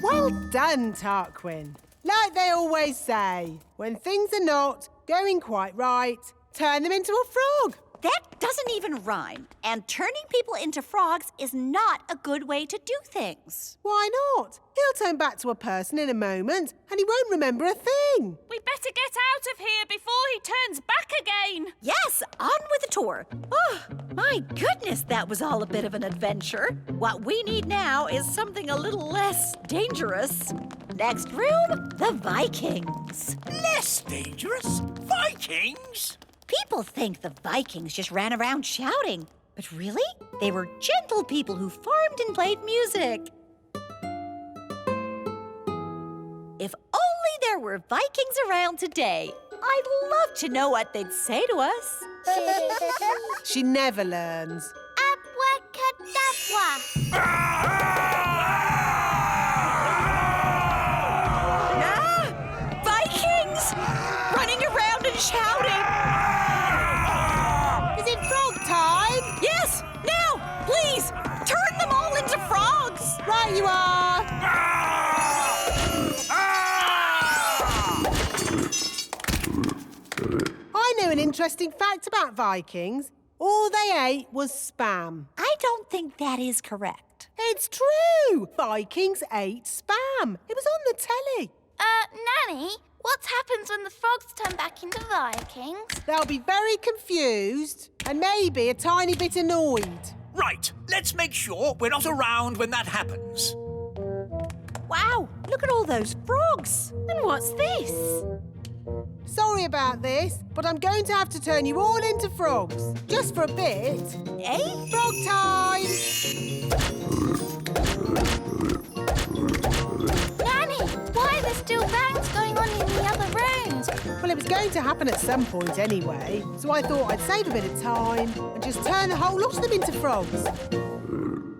Well done, Tarquin. Like they always say, when things are not going quite right, turn them into a frog. That doesn't even rhyme. And turning people into frogs is not a good way to do things. Why not? He'll turn back to a person in a moment and he won't remember a thing. We better get out of here before he turns back again. Yes, on with the tour. Oh, my goodness, that was all a bit of an adventure. What we need now is something a little less dangerous. Next room, the Vikings. Less dangerous? Vikings? People think the Vikings just ran around shouting. But really, they were gentle people who farmed and played music. If only there were Vikings around today. I'd love to know what they'd say to us. She never learns. Vikings! Running around and shouting. Is it frog time? Yes, now, please, turn them all into frogs. Right you are. I know an interesting fact about Vikings. All they ate was spam. I don't think that is correct. It's true. Vikings ate spam. It was on the telly. Nanny, what happens when the frogs turn back into Vikings? They'll be very confused and maybe a tiny bit annoyed. Right, let's make sure we're not around when that happens. Wow, look at all those frogs. And what's this? Sorry about this, but I'm going to have to turn you all into frogs. Just for a bit. Eh? Frog time! Nanny, why are there still bangs going on in the other rooms? Well, it was going to happen at some point anyway, so I thought I'd save a bit of time and just turn the whole lot of them into frogs.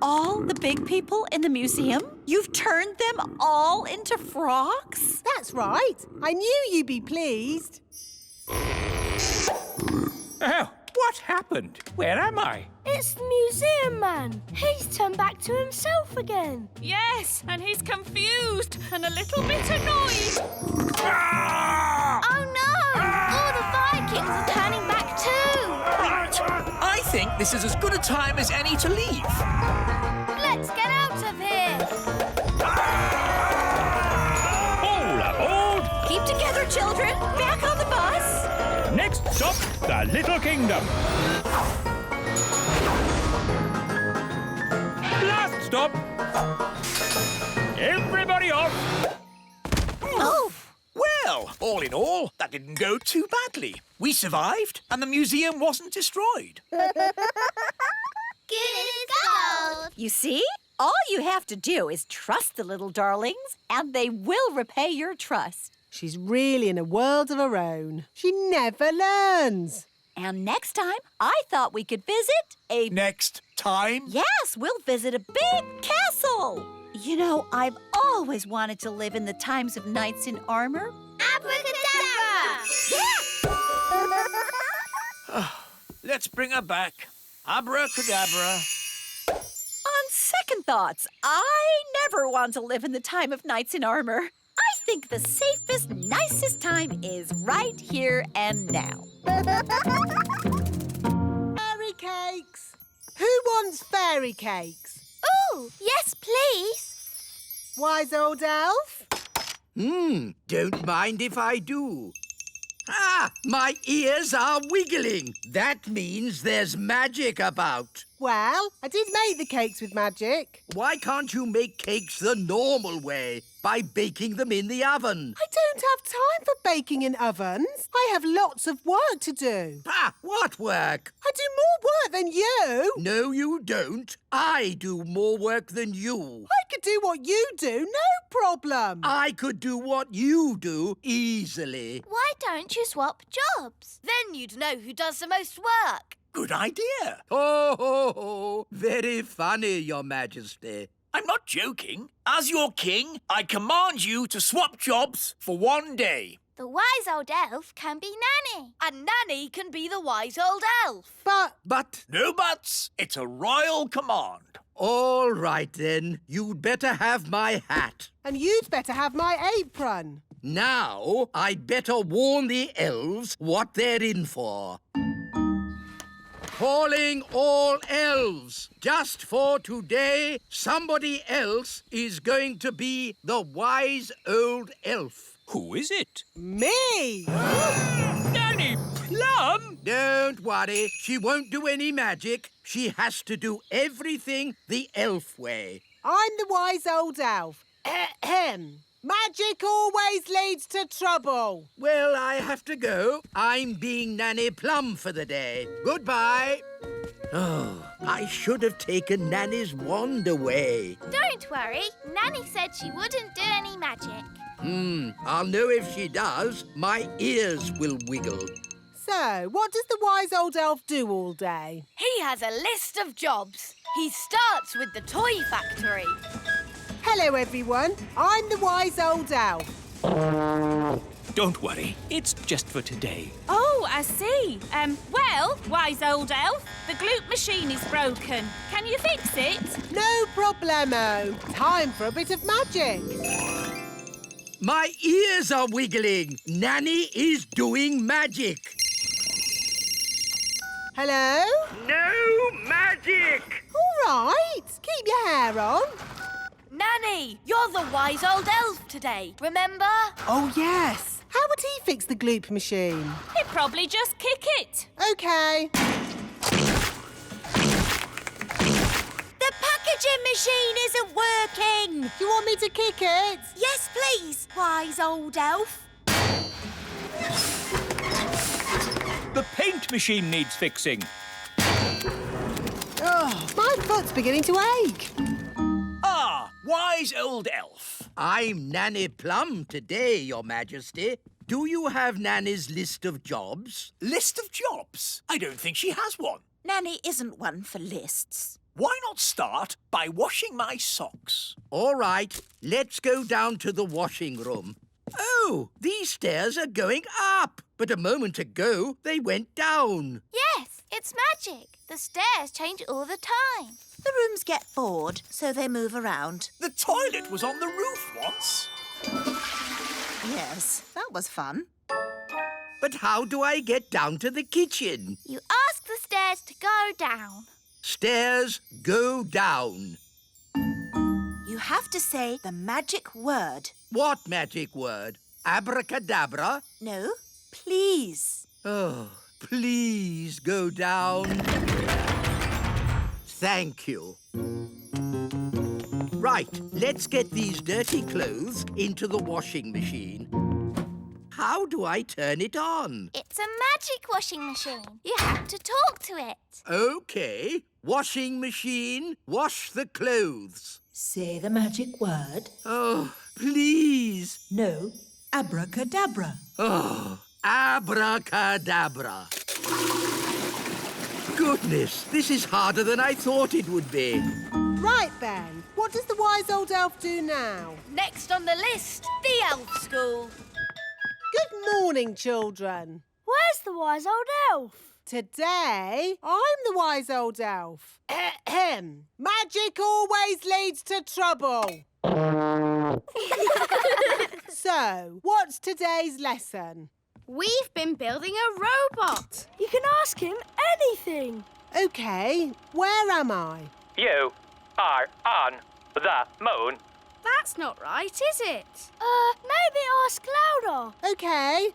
All the big people in the museum? You've turned them all into frogs? That's right. I knew you'd be pleased. Oh, what happened? Where am I? It's the museum man. He's turned back to himself again. Yes, and he's confused and a little bit annoyed. Oh no! All the Vikings are turning back too! Right, I think this is as good a time as any to leave. Let's get out of here! All aboard! Keep together, children. Back on the bus. Next stop, the Little Kingdom. Last stop. Everybody off. Oh! Well, all in all, that didn't go too badly. We survived, and the museum wasn't destroyed. Good as gold. You see? All you have to do is trust the little darlings, and they will repay your trust. She's really in a world of her own. She never learns. And next time, I thought we could visit a... Next time? Yes, we'll visit a big castle. You know, I've always wanted to live in the times of knights in armor. Abracadabra! Let's bring her back. Abracadabra. On second thoughts, I never want to live in the time of knights in armor. I think the safest, nicest time is right here and now. Fairy cakes. Who wants fairy cakes? Ooh, yes, please. Wise old elf? Don't mind if I do. Ah, my ears are wiggling. That means there's magic about. Well, I did make the cakes with magic. Why can't you make cakes the normal way, by baking them in the oven? I don't have time for baking in ovens. I have lots of work to do. Ah, what work? I do more work than you. No, you don't. I do more work than you. I could do what you do, no problem. I could do what you do easily. Why don't you swap jobs? Then you'd know who does the most work. Good idea. Ho, ho, ho. Very funny, Your Majesty. I'm not joking. As your king, I command you to swap jobs for 1 day. The wise old elf can be Nanny. And Nanny can be the wise old elf. But... No buts. It's a royal command. All right, then. You'd better have my hat. And you'd better have my apron. Now, I'd better warn the elves what they're in for. Calling all elves. Just for today, somebody else is going to be the wise old elf. Who is it? Me! Nanny Plum? Don't worry, she won't do any magic. She has to do everything the elf way. I'm the wise old elf. Ahem. Magic always leads to trouble. Well, I have to go. I'm being Nanny Plum for the day. Goodbye. Oh, I should have taken Nanny's wand away. Don't worry. Nanny said she wouldn't do any magic. I'll know if she does. My ears will wiggle. So, what does the wise old elf do all day? He has a list of jobs. He starts with the toy factory. Hello, everyone. I'm the wise old elf. Don't worry, it's just for today. Oh, I see. Well, wise old elf, the gloop machine is broken. Can you fix it? No problemo. Time for a bit of magic. My ears are wiggling. Nanny is doing magic. Hello? No magic! All right. Keep your hair on. Nanny, you're the wise old elf today, remember? Oh, yes. How would he fix the gloop machine? He'd probably just kick it. OK. The packaging machine isn't working. Do you want me to kick it? Yes, please, wise old elf. The paint machine needs fixing. Oh, my foot's beginning to ache. Ah, wise old elf. I'm Nanny Plum today, Your Majesty. Do you have Nanny's list of jobs? List of jobs? I don't think she has one. Nanny isn't one for lists. Why not start by washing my socks? All right, let's go down to the washing room. Oh, these stairs are going up. But a moment ago, they went down. Yes, it's magic. The stairs change all the time. The rooms get bored, so they move around. The toilet was on the roof once. Yes, that was fun. But how do I get down to the kitchen? You ask the stairs to go down. Stairs go down. You have to say the magic word. What magic word? Abracadabra? No, please. Oh, please go down. Thank you. Right, let's get these dirty clothes into the washing machine. How do I turn it on? It's a magic washing machine. You have to talk to it. OK. Washing machine, wash the clothes. Say the magic word. Oh, please. No, abracadabra. Oh, abracadabra. Goodness, this is harder than I thought it would be. Right then, what does the wise old elf do now? Next on the list, the elf school. Good morning, children. Where's the wise old elf? Today, I'm the wise old elf. Ahem. Magic always leads to trouble. So, what's today's lesson? We've been building a robot. You can ask him anything. OK, where am I? You are on the moon. That's not right, is it? Maybe ask louder. OK.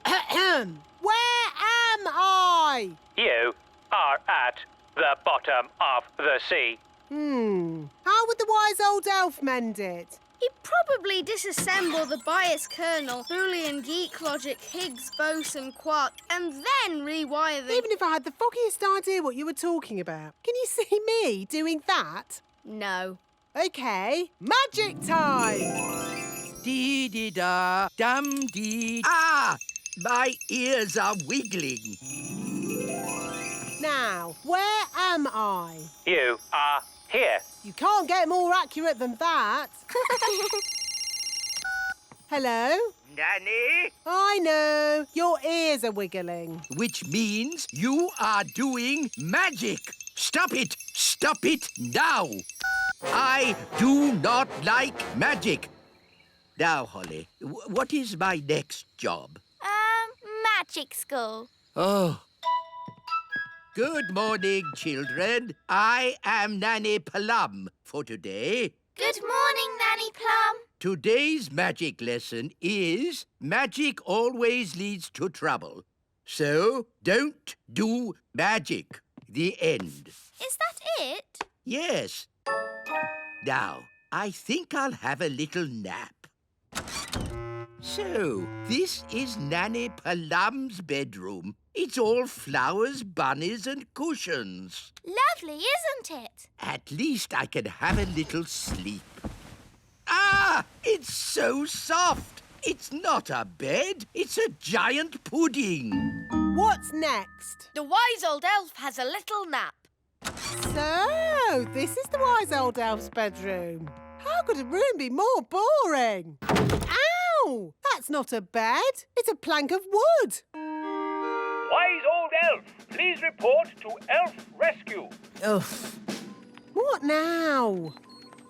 Where am I? You are at the bottom of the sea. How would the wise old elf mend it? He'd probably disassemble the bias kernel, Boolean, geek logic, Higgs, boson, quark, and then rewire the... Even if I had the foggiest idea what you were talking about. Can you see me doing that? No. OK, magic time! Dee-dee-da, dum-dee. Ah! My ears are wiggling. Now, where am I? You are here. You can't get more accurate than that. Hello? Nanny? I know. Your ears are wiggling. Which means you are doing magic. Stop it! Stop it now! I do not like magic. Now, Holly, what is my next job? Magic school. Oh. Good morning, children. I am Nanny Plum for today. Good morning, Nanny Plum. Today's magic lesson is magic always leads to trouble. So don't do magic. The end. Is that it? Yes. Now, I think I'll have a little nap. So, this is Nanny Plum's bedroom. It's all flowers, bunnies and cushions. Lovely, isn't it? At least I can have a little sleep. Ah! It's so soft. It's not a bed. It's a giant pudding. What's next? The wise old elf has a little nap. So, this is the wise old elf's bedroom. How could a room be more boring? Ow! That's not a bed. It's a plank of wood. Wise old elf, please report to Elf Rescue. What now?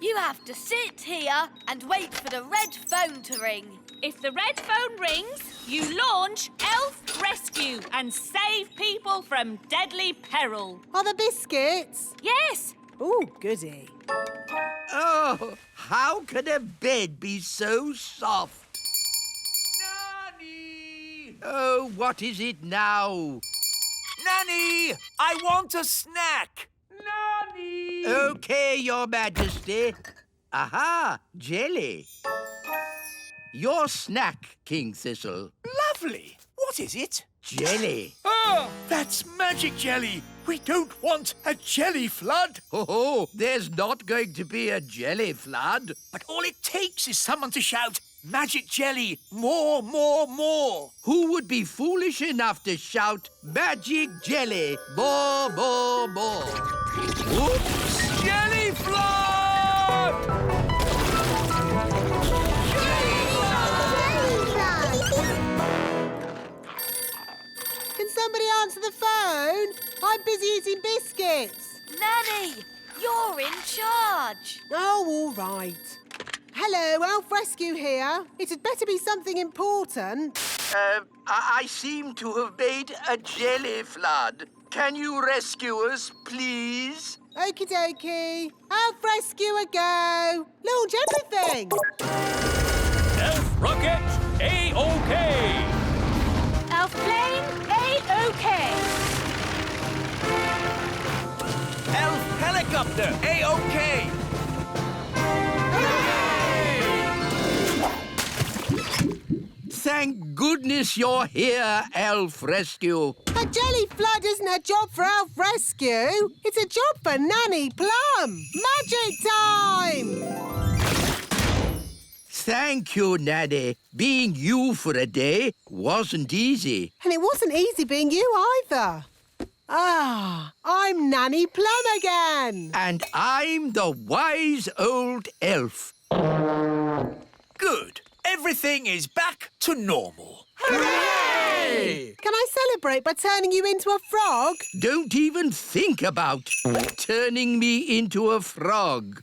You have to sit here and wait for the red phone to ring. If the red phone rings, you launch Elf Rescue and save people from deadly peril. Are there biscuits? Yes. Ooh, goody. Oh, how can a bed be so soft? Nanny! Oh, what is it now? Nanny, I want a snack. Nanny! OK, Your Majesty. Aha, jelly. Your snack, King Thistle. Lovely. What is it? Jelly. Oh, that's magic jelly. We don't want a jelly flood. Oh, there's not going to be a jelly flood. But all it takes is someone to shout, magic jelly, more, more, more. Who would be foolish enough to shout, magic jelly, more, more, more? Oops! Jelly flood! Can somebody answer the phone? I'm busy eating biscuits. Nanny, you're in charge. Oh, all right. Hello, Elf Rescue here. It had better be something important. I seem to have made a jelly flood. Can you rescue us, please? Okie dokie. Elf Rescue a go. Launch everything. Elf rocket, A-OK. Elf plane, A-OK. Elf helicopter, A-OK. Thank goodness you're here, Elf Rescue. A jelly flood isn't a job for Elf Rescue. It's a job for Nanny Plum. Magic time! Thank you, Nanny. Being you for a day wasn't easy. And it wasn't easy being you either. Ah, I'm Nanny Plum again. And I'm the wise old elf. Good. Everything is back to normal. Hooray! Can I celebrate by turning you into a frog? Don't even think about turning me into a frog.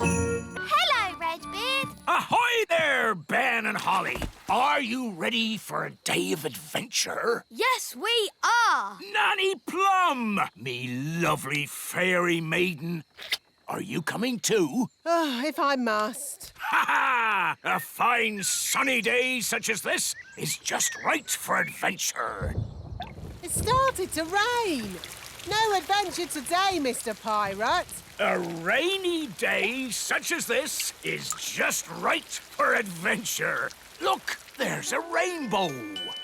Hello, Redbeard. Ahoy there, Ben and Holly. Are you ready for a day of adventure? Yes, we are. Nanny Plum, me lovely fairy maiden. Are you coming too? If I must. Ha ha! A fine sunny day such as this is just right for adventure. It started to rain. No adventure today, Mr. Pirate. A rainy day such as this is just right for adventure. Look, there's a rainbow.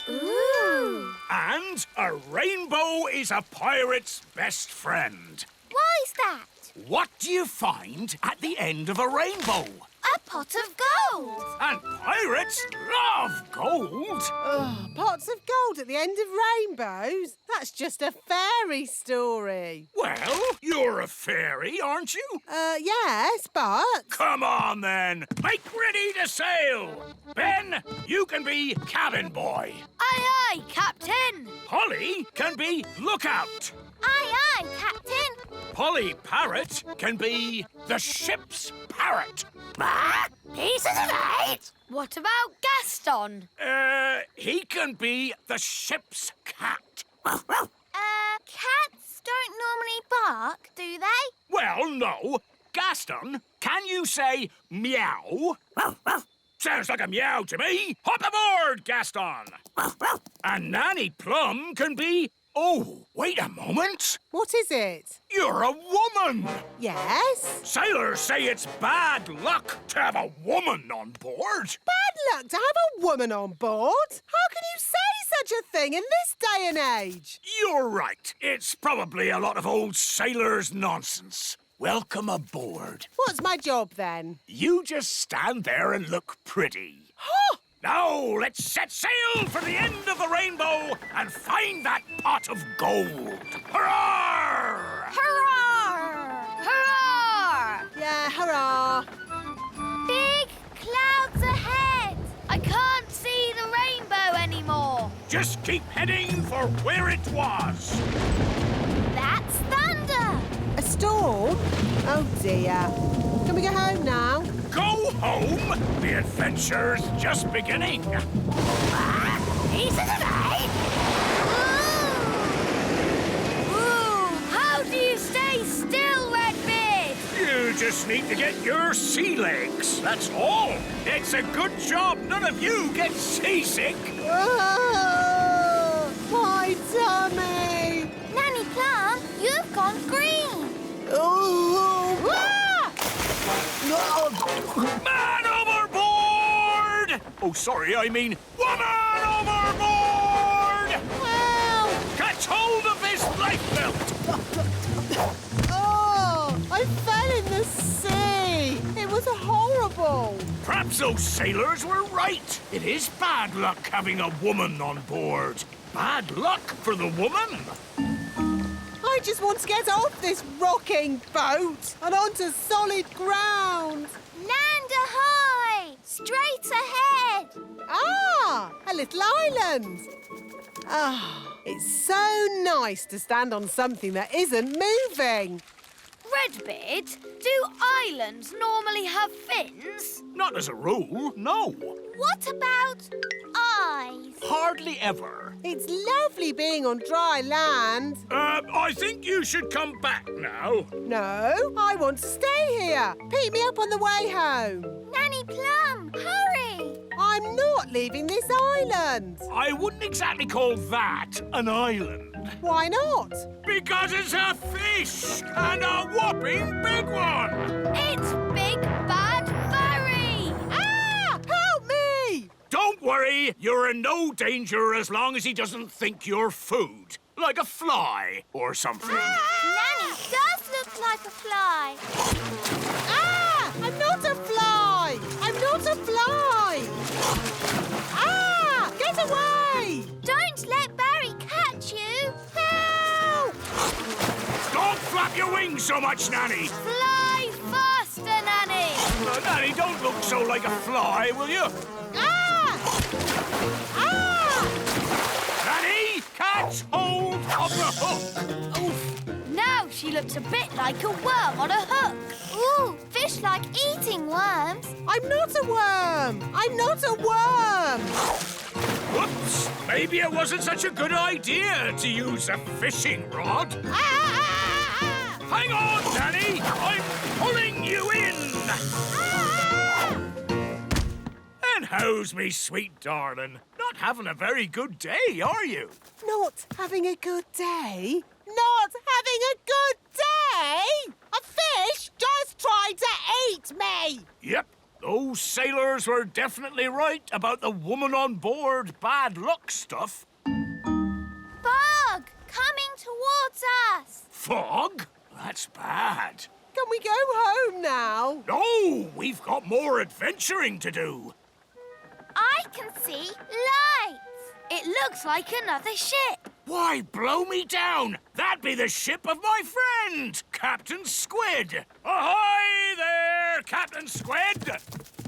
Ooh! And a rainbow is a pirate's best friend. Why's that? What do you find at the end of a rainbow? A pot of gold. And pirates love gold. Pots of gold at the end of rainbows? That's just a fairy story. Well, you're a fairy, aren't you? Yes, but... Come on, then. Make ready to sail. Ben, you can be cabin boy. Aye, aye, Captain. Polly can be lookout. Aye, aye, Captain. Polly Parrot can be the ship's parrot. Pieces of eight. What about Gaston? He can be the ship's cat. Cats don't normally bark, do they? Well, no. Gaston, can you say meow? Sounds like a meow to me. Hop aboard, Gaston. And Nanny Plum can be... Oh, wait a moment. What is it? You're a woman. Yes? Sailors say it's bad luck to have a woman on board. Bad luck to have a woman on board? How can you say such a thing in this day and age? You're right. It's probably a lot of old sailors' nonsense. Welcome aboard. What's my job, then? You just stand there and look pretty. Now, let's set sail for the end of the rainbow and find that pot of gold. Hurrah! Hurrah! Hurrah! Yeah, hurrah! Big clouds ahead. I can't see the rainbow anymore. Just keep heading for where it was. That's thunder. A storm? Oh, dear. Can we go home now? Go home? The adventure's just beginning. Pieces of eight. Ooh, how do you stay still, Redbeard? You just need to get your sea legs, that's all. It's a good job none of you get seasick. Oh, my tummy! Nanny Plum, you've gone green. Oh! Man overboard! Oh, sorry, I mean woman overboard! Help! Catch hold of this lifebelt! Oh, I fell in the sea. It was horrible. Perhaps those sailors were right. It is bad luck having a woman on board. Bad luck for the woman. I just want to get off this rocking boat and onto solid ground. Land ahoy! Straight ahead. Ah, a little island. Ah, it's so nice to stand on something that isn't moving. Redbeard, do islands normally have fins? Not as a rule, no. What about eyes? Hardly ever. It's lovely being on dry land. I think you should come back now. No, I want to stay here. Pick me up on the way home. Nanny Plum, hurry! I'm not leaving this island. I wouldn't exactly call that an island. Why not? Because it's a fish, and a whopping big one. It's Big Bad Furry! Ah! Help me! Don't worry, you're in no danger as long as he doesn't think you're food. Like a fly or something. Nanny does look like a fly. Ah! I'm not a fly! I'm not a fly! Ah! Get away! Don't let Barry catch you. Help! Don't flap your wings so much, Nanny. Fly faster, Nanny. Nanny, don't look so like a fly, will you? Ah! Ah! Nanny, catch hold of the hook. Oof. Now she looks a bit like a worm on a hook. Ooh, fish like eating worms. I'm not a worm! I'm not a worm! Whoops! Maybe it wasn't such a good idea to use a fishing rod. Ah! Hang on, Danny! I'm pulling you in! And how's me sweet darling? Not having a very good day, are you? Not having a good day? Not having a good day? A fish just tried to eat me! Yep, those sailors were definitely right about the woman on board bad luck stuff. Bug! Coming towards us! Fog? That's bad. Can we go home now? No, we've got more adventuring to do. I can see lights! It looks like another ship. Why, blow me down! That'd be the ship of my friend, Captain Squid. Ahoy there, Captain Squid!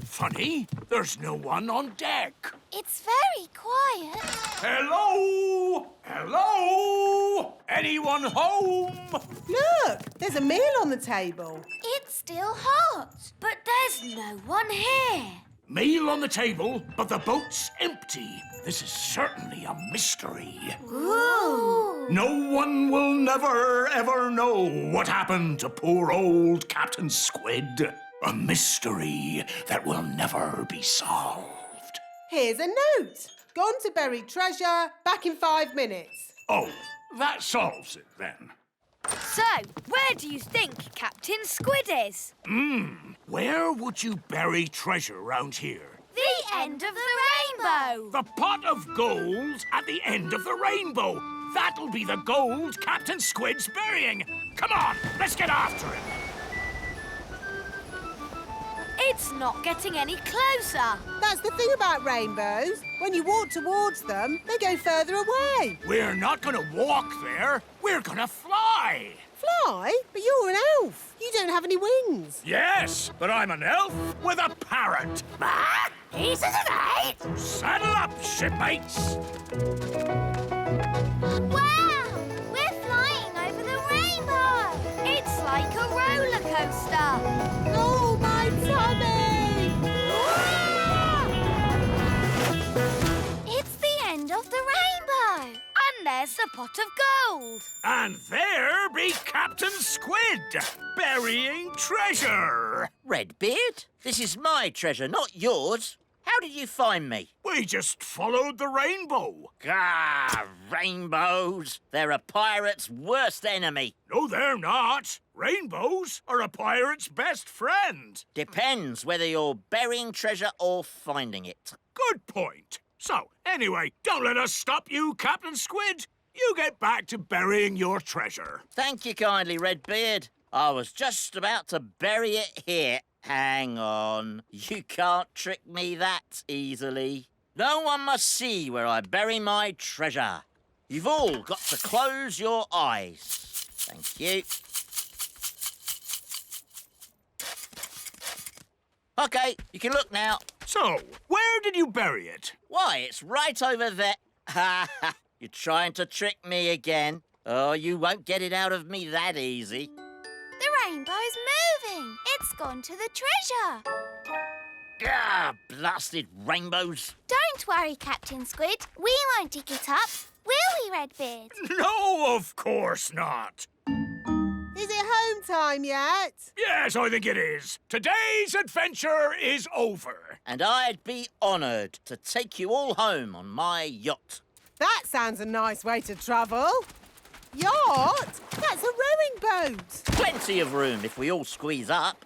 Funny, there's no one on deck. It's very quiet. Hello? Hello? Anyone home? Look, there's a meal on the table. It's still hot, but there's no one here. Meal on the table, but the boat's empty. This is certainly a mystery. Ooh. No one will never, ever know what happened to poor old Captain Squid. A mystery that will never be solved. Here's a note. Gone to bury treasure, back in 5 minutes. Oh, that solves it then. So, where do you think Captain Squid is? Where would you bury treasure round here? The end of the rainbow. The pot of gold at the end of the rainbow. That'll be the gold Captain Squid's burying. Come on, let's get after him. It's not getting any closer. That's the thing about rainbows. When you walk towards them, they go further away. We're not gonna walk there. We're gonna fly. Fly? But you're an elf. You don't have any wings. Yes, but I'm an elf with a parrot. Easy tonight. Saddle up, shipmates. Wow! We're flying over the rainbow. It's like a roller coaster. Oh, my tummy! It's the end of the rainbow. And there's the pot of gold. And there be Captain Squid, burying treasure. Redbeard, this is my treasure, not yours. How did you find me? We just followed the rainbow. Ah, rainbows. They're a pirate's worst enemy. No, they're not. Rainbows are a pirate's best friend. Depends whether you're burying treasure or finding it. Good point. So, anyway, don't let us stop you, Captain Squid. You get back to burying your treasure. Thank you kindly, Redbeard. I was just about to bury it here. Hang on. You can't trick me that easily. No one must see where I bury my treasure. You've all got to close your eyes. Thank you. OK, you can look now. So, where did you bury it? Why, it's right over there. Ha ha! You're trying to trick me again. Oh, you won't get it out of me that easy. The rainbow's moving. It's gone to the treasure. Ah, blasted rainbows. Don't worry, Captain Squid. We won't dig it up, will we, Redbeard? No, of course not. Is it home time yet? Yes, I think it is. Today's adventure is over. And I'd be honoured to take you all home on my yacht. That sounds a nice way to travel. Yacht? That's a rowing boat. Plenty of room if we all squeeze up.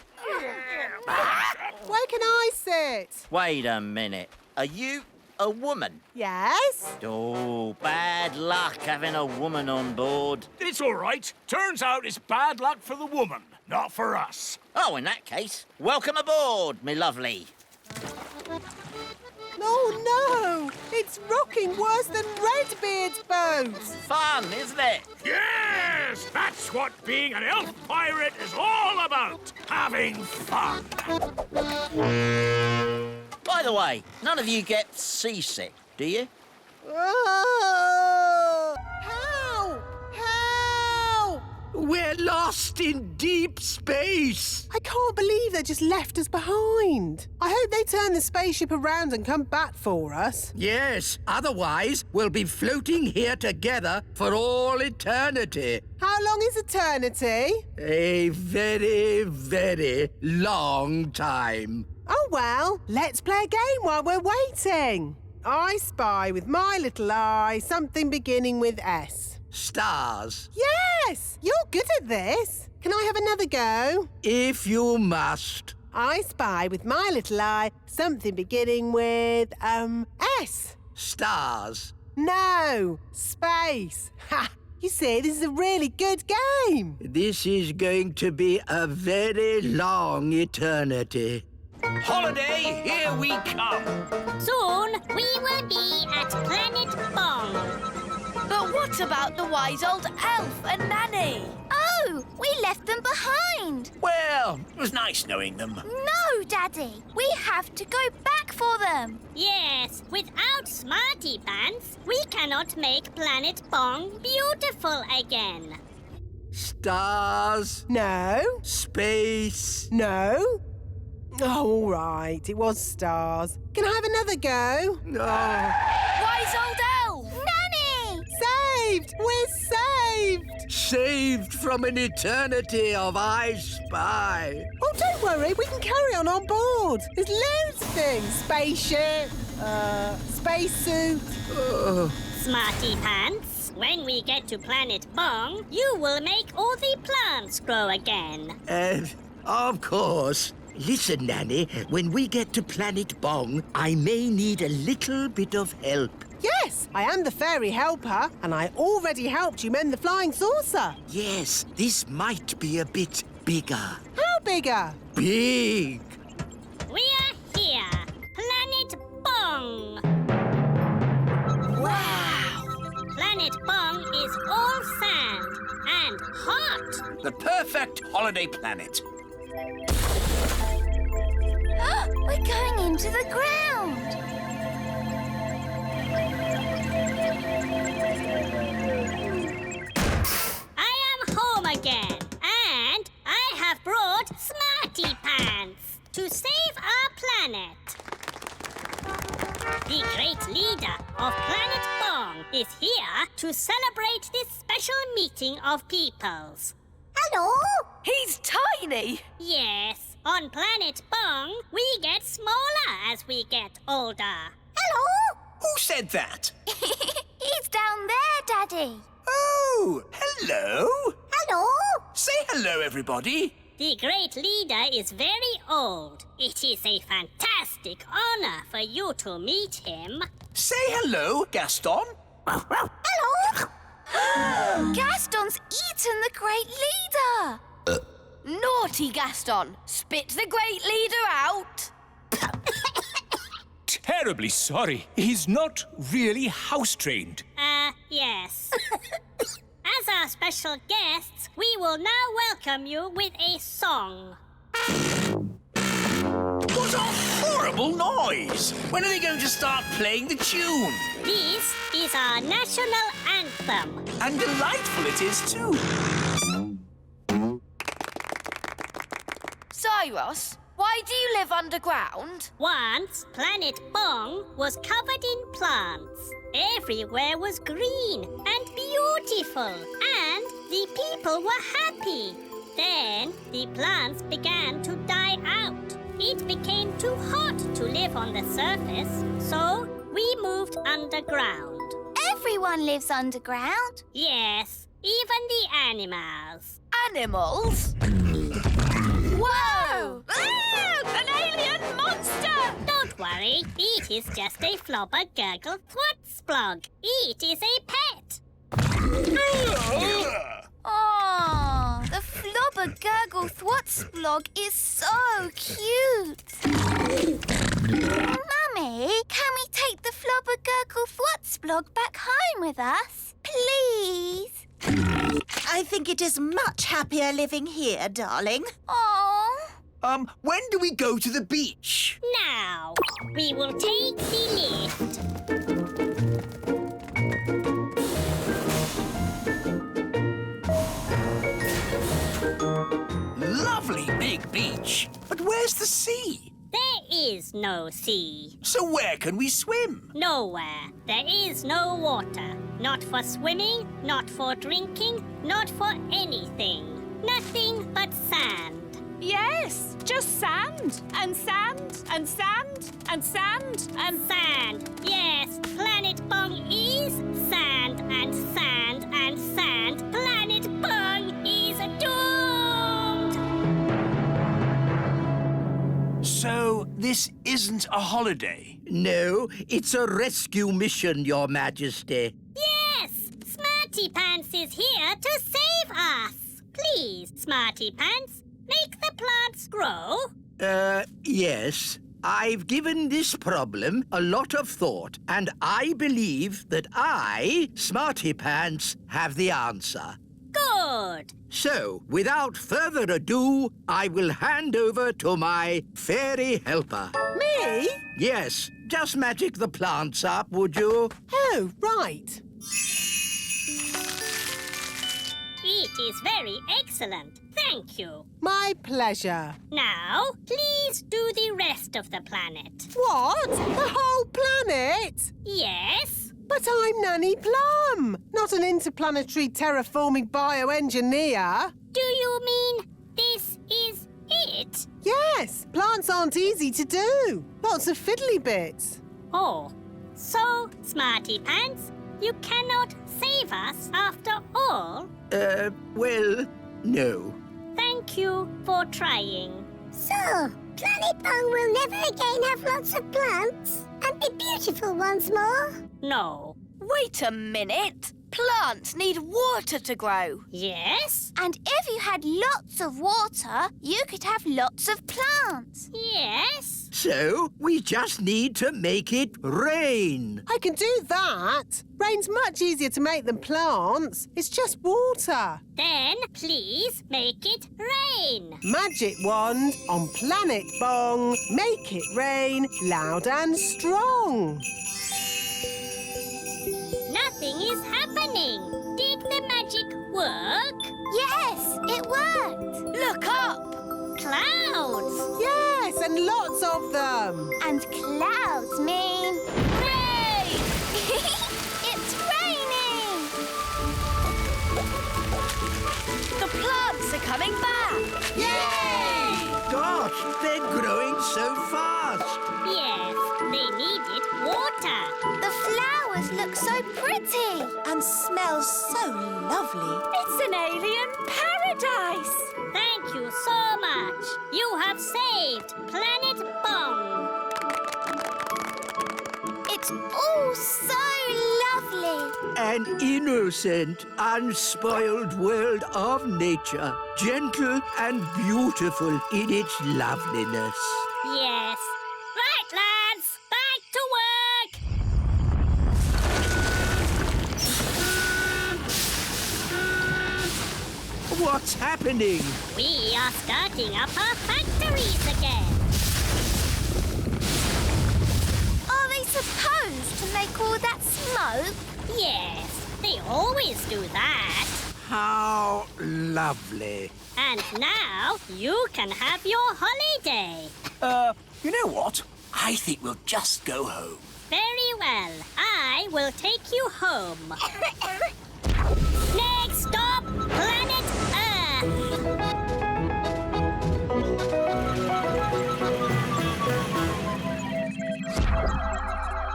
Where can I sit? Wait a minute. Are you a woman? Yes? Oh, bad luck having a woman on board. It's all right. Turns out it's bad luck for the woman, not for us. Oh, in that case, welcome aboard, me lovely. Oh, no! It's rocking worse than Redbeard's boat! Fun, isn't it? Yes! That's what being an elf pirate is all about. Having fun. By the way, none of you get seasick, do you? Oh! Help! Help! We're lost in deep space. I can't believe they just left us behind. I hope they turn the spaceship around and come back for us. Yes, otherwise we'll be floating here together for all eternity. How long is eternity? A very, very long time. Oh, well, let's play a game while we're waiting. I spy with my little eye something beginning with S. Stars. Yes! You're good at this. Can I have another go? If you must. I spy with my little eye something beginning with, S. Stars. No, space. Ha! You see, this is a really good game. This is going to be a very long eternity. Holiday, here we come. Soon we will be at Planet Bong. But what about the wise old elf and Nanny? Oh, we left them behind. Well, it was nice knowing them. No, Daddy. We have to go back for them. Yes, without Smarty Pants, we cannot make Planet Bong beautiful again. Stars. No. Space. No. Oh, all right. It was stars. Can I have another go? Oh. Wise old elf! Nanny! Saved! We're saved! Saved from an eternity of I Spy. Oh, don't worry. We can carry on board. There's loads of things. Spaceship, spacesuit. Smarty Pants, when we get to Planet Bong, you will make all the plants grow again. Of course. Listen, Nanny, when we get to Planet Bong, I may need a little bit of help. Yes, I am the fairy helper, and I already helped you mend the flying saucer. Yes, this might be a bit bigger. How bigger? Big. We are here, Planet Bong. Wow! Planet Bong is all sand and hot. The perfect holiday planet. We're going into the ground. I am home again, and I have brought Smarty Pants to save our planet. The great leader of Planet Bong is here to celebrate this special meeting of peoples. Hello? He's tiny! Yes, on Planet Bong, we get smaller as we get older. Hello? Who said that? He's down there, Daddy. Oh, hello. Hello? Say hello, everybody. The great leader is very old. It is a fantastic honor for you to meet him. Say hello, Gaston. Hello? Gaston's eaten the great leader. Naughty Gaston! Spit the great leader out! Terribly sorry. He's not really house-trained. Yes. As our special guests, we will now welcome you with a song. What a horrible noise! When are they going to start playing the tune? This is our national anthem. And delightful it is, too. Cyrus, why do you live underground? Once, Planet Bong was covered in plants. Everywhere was green and beautiful, and the people were happy. Then the plants began to die out. It became too hot to live on the surface, so we moved underground. Everyone lives underground. Yes, even the animals. Animals? Whoa! Ah, an alien monster! Don't worry, it is just a flobber gurgle thwutsplog. It is a pet. Oh, the flobber gurgle thwutsplog is so cute. Mummy, can we take the flobber gurgle thwutsplog back home with us? Please? I think it is much happier living here, darling. Oh. When do we go to the beach? Now, we will take the lift. Where's the sea? There is no sea. So where can we swim? Nowhere. There is no water. Not for swimming, not for drinking, not for anything. Nothing but sand. Yes, just sand and sand and sand and sand and sand. Yes, Planet Bong is sand and sand and sand. Planet Bong is doomed. So this isn't a holiday? No, it's a rescue mission, Your Majesty. Yes, Smarty Pants is here to save us. Please, Smarty Pants, make the plants grow. Yes. I've given this problem a lot of thought, and I believe that I, Smarty Pants, have the answer. Good. So, without further ado, I will hand over to my fairy helper. Me? Yes, just magic the plants up, would you? Oh, right. It is very excellent. Thank you. My pleasure. Now, please do the rest of the planet. What? The whole planet? Yes. But I'm Nanny Plum, not an interplanetary terraforming bioengineer. Do you mean this is it? Yes, plants aren't easy to do. Lots of fiddly bits. Oh, so, Smarty Pants, you cannot save us after all? Well, no. Thank you for trying. So, Planet Bong will never again have lots of plants and be beautiful once more? No. Wait a minute. Plants need water to grow. Yes? And if you had lots of water, you could have lots of plants. Yes? So, we just need to make it rain. I can do that. Rain's much easier to make than plants. It's just water. Then, please make it rain. Magic wand on Planet Bong. Make it rain loud and strong. Nothing is happening. Did the magic work? Yes, it worked. Look up. Clouds. Yes, and lots of them. And clouds mean... Rain! It's raining! The plants are coming back. Yay! Gosh, they're growing so fast. Yes, they needed water. The flowers look so pretty. And smell so lovely. It's an alien paradise. Thank you so much. You have saved Planet Bong. It's all so lovely. An innocent, unspoiled world of nature, gentle and beautiful in its loveliness. Yes. Right, lads. Back to work. What's happening? We are starting up our factories again. Are they supposed to make all that smoke? Yes, they always do that. How lovely. And now you can have your holiday. You know what? I think we'll just go home. Very well. I will take you home. Next stop, Planet Earth.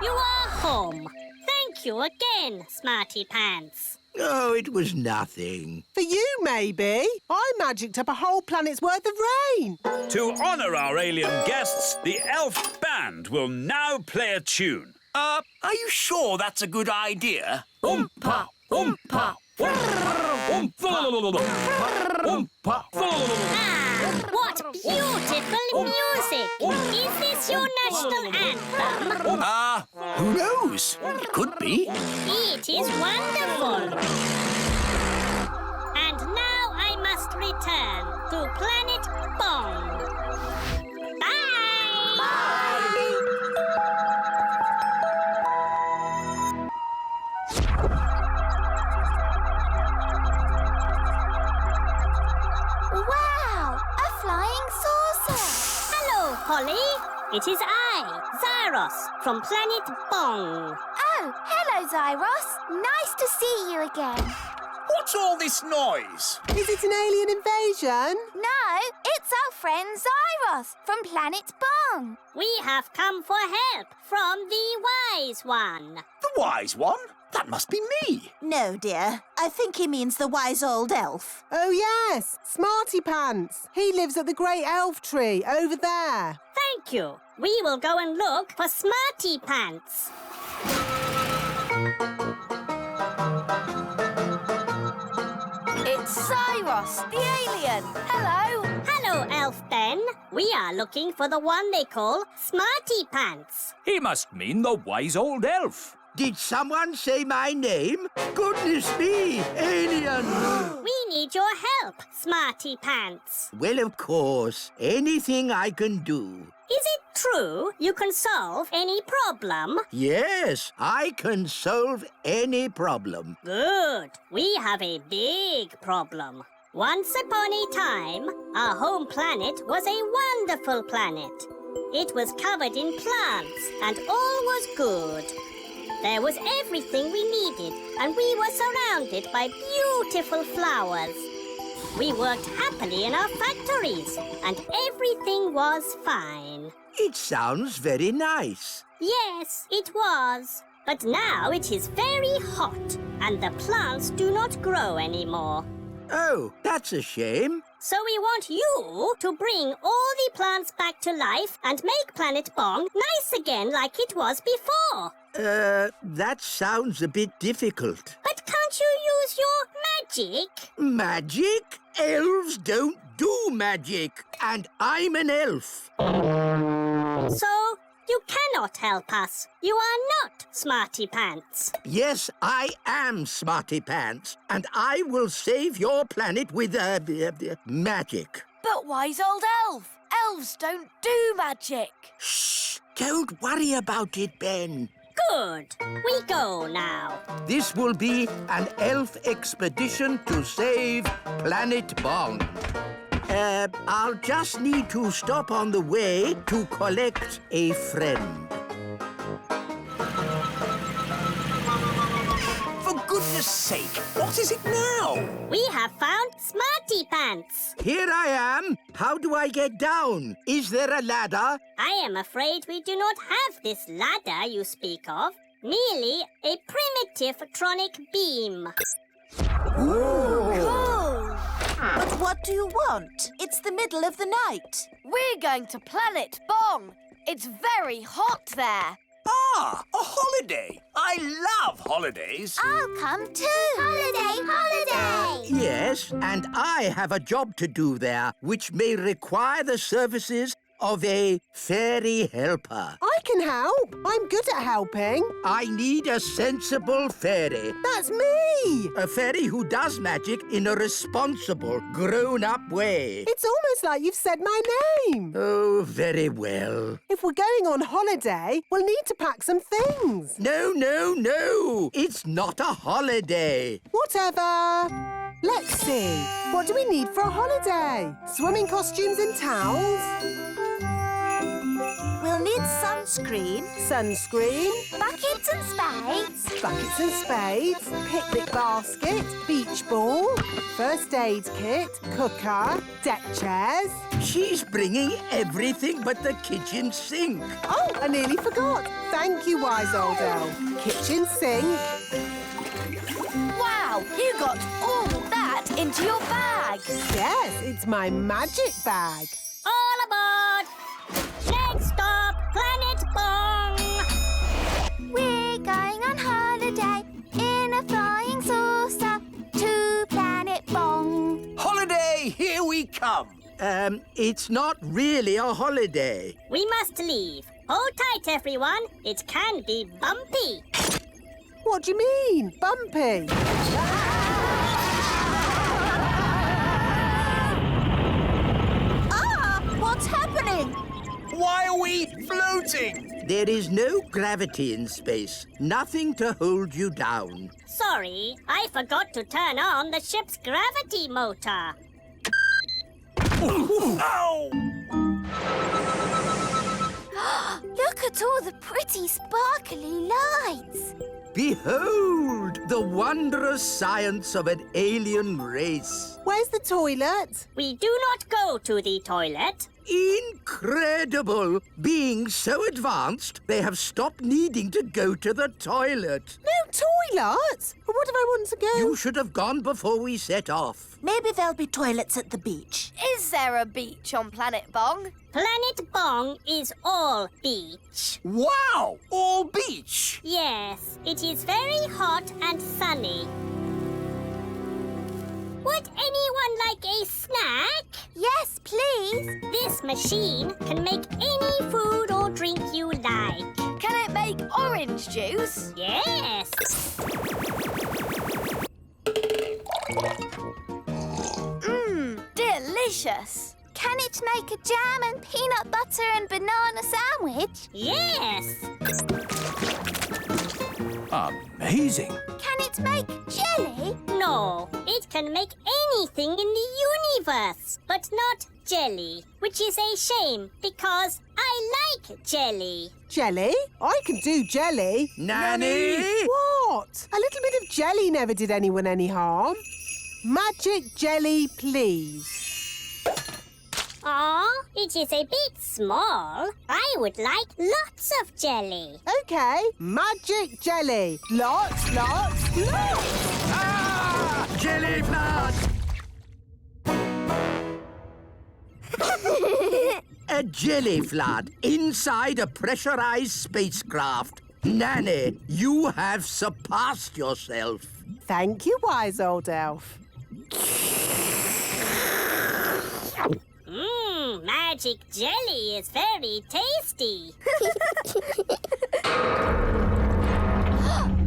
You are home. Thank you again, Smarty Pants. Oh, it was nothing. For you, maybe. I magicked up a whole planet's worth of rain. To honour our alien guests, the elf band will now play a tune. Are you sure that's a good idea? Oompa, oompa, Ah, what beautiful music! Is this your national anthem? Who knows? It could be. It is wonderful. And now I must return to Planet Bong. Bye! Bye! Wow! A flying saucer! Polly. It is I, Zyros, from planet Bong. Oh, hello, Zyros. Nice to see you again. What's all this noise? Is it an alien invasion? No, it's our friend Zyros from planet Bong. We have come for help from the Wise One. The wise one? That must be me. No, dear. I think he means the wise old elf. Oh, yes. Smarty Pants. He lives at the great elf tree over there. Thank you. We will go and look for Smarty Pants. It's Cyrus, the alien. Hello. Hello, Elf Ben. We are looking for the one they call Smarty Pants. He must mean the wise old elf. Did someone say my name? Goodness me, alien! We need your help, Smarty Pants. Well, of course. Anything I can do. Is it true you can solve any problem? Yes, I can solve any problem. Good. We have a big problem. Once upon a time, our home planet was a wonderful planet. It was covered in plants and all was good. There was everything we needed and we were surrounded by beautiful flowers. We worked happily in our factories and everything was fine. It sounds very nice. Yes, it was. But now it is very hot and the plants do not grow anymore. Oh, that's a shame. So we want you to bring all the plants back to life and make Planet Bong nice again like it was before. That sounds a bit difficult. But can't you use your magic? Magic? Elves don't do magic. And I'm an elf. So you cannot help us. You are not Smarty Pants. Yes, I am Smarty Pants. And I will save your planet with magic. But wise old elf. Elves don't do magic. Shh! Don't worry about it, Ben. Good. We go now. This will be an elf expedition to save Planet Bong. I'll just need to stop on the way to collect a friend. For goodness sake, what is it now? We have found Smarty Pants. Here I am. How do I get down? Is there a ladder? I am afraid we do not have this ladder you speak of. Merely a primitive tronic beam. Cool. But what do you want? It's the middle of the night. We're going to Planet Bong. It's very hot there. Ah, a holiday. I love holidays. I'll come too. Holiday, holiday. Yes, and I have a job to do there, which may require the services of a fairy helper. I can help. I'm good at helping. I need a sensible fairy. That's me. A fairy who does magic in a responsible, grown-up way. It's almost like you've said my name. Oh, very well. If we're going on holiday, we'll need to pack some things. No, no, no. It's not a holiday. Whatever. Let's see. What do we need for a holiday? Swimming costumes and towels? We'll need sunscreen. Sunscreen. Buckets and spades. Buckets and spades. Picnic basket. Beach ball. First aid kit. Cooker. Deck chairs. She's bringing everything but the kitchen sink. Oh, I nearly forgot. Thank you, wise old elf. Kitchen sink. Wow, you got all that into your bag. Yes, it's my magic bag. All aboard! Next stop, Planet Bong! We're going on holiday in a flying saucer to Planet Bong. Holiday, here we come. It's not really a holiday. We must leave. Hold tight, everyone. It can be bumpy. What do you mean, bumpy? What's happening? Why are we floating? There is no gravity in space. Nothing to hold you down. Sorry, I forgot to turn on the ship's gravity motor. Ow! at all the pretty sparkly lights. Behold the wondrous science of an alien race. Where's the toilet? We do not go to the toilet. Incredible! Being so advanced, they have stopped needing to go to the toilet. No toilet? But what if I want to go? You should have gone before we set off. Maybe there'll be toilets at the beach. Is there a beach on Planet Bong? Planet Bong is all beach. Wow! All beach! Yes, it is very hot and sunny. Would anyone like a snack? Yes, please. This machine can make any food or drink you like. Can it make orange juice? Yes. Delicious. Can it make a jam and peanut butter and banana sandwich? Yes. Amazing. Can it make jelly? No, it can make anything in the universe, but not jelly, which is a shame because I like jelly. Jelly? I can do jelly. Nanny! What? A little bit of jelly never did anyone any harm. Magic jelly, please. Aw, it is a bit small. I would like lots of jelly. OK, magic jelly. Lots, lots, lots. Ah! Jelly flood! A jelly flood inside a pressurized spacecraft. Nanny, you have surpassed yourself. Thank you, wise old elf. Magic jelly is very tasty.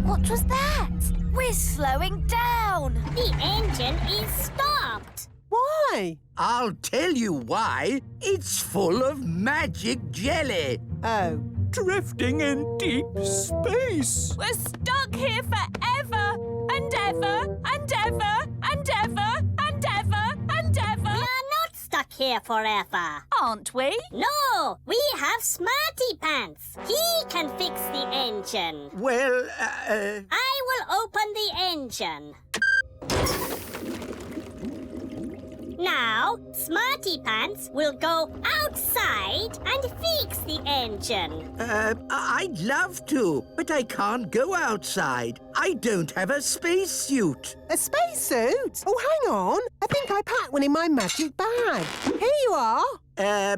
What was that? We're slowing down. The engine is stopped. Why? I'll tell you why. It's full of magic jelly. Oh. Drifting in deep space. We're stuck here forever and ever and ever and ever and ever and ever. We are not stuck here forever. Aren't we? No, we have Smarty Pants. He can fix the engine. Well, I will open the engine. Now, Smarty Pants will go outside and fix the engine. I'd love to, but I can't go outside. I don't have a spacesuit. A spacesuit? Oh, hang on. I think I packed one in my magic bag. Here you are.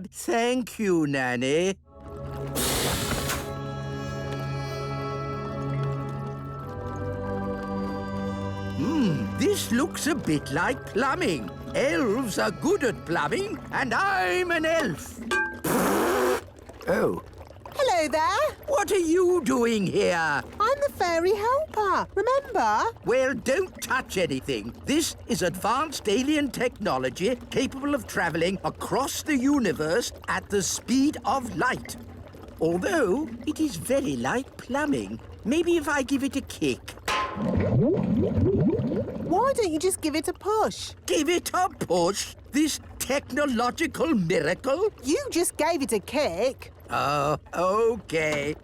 Thank you, Nanny. This looks a bit like plumbing. Elves are good at plumbing, and I'm an elf. Oh. Hello there. What are you doing here? I'm the fairy helper, remember? Well, don't touch anything. This is advanced alien technology capable of travelling across the universe at the speed of light. Although, it is very like plumbing. Maybe if I give it a kick. Why don't you just give it a push? Give it a push? This technological miracle? You just gave it a kick. Oh, OK.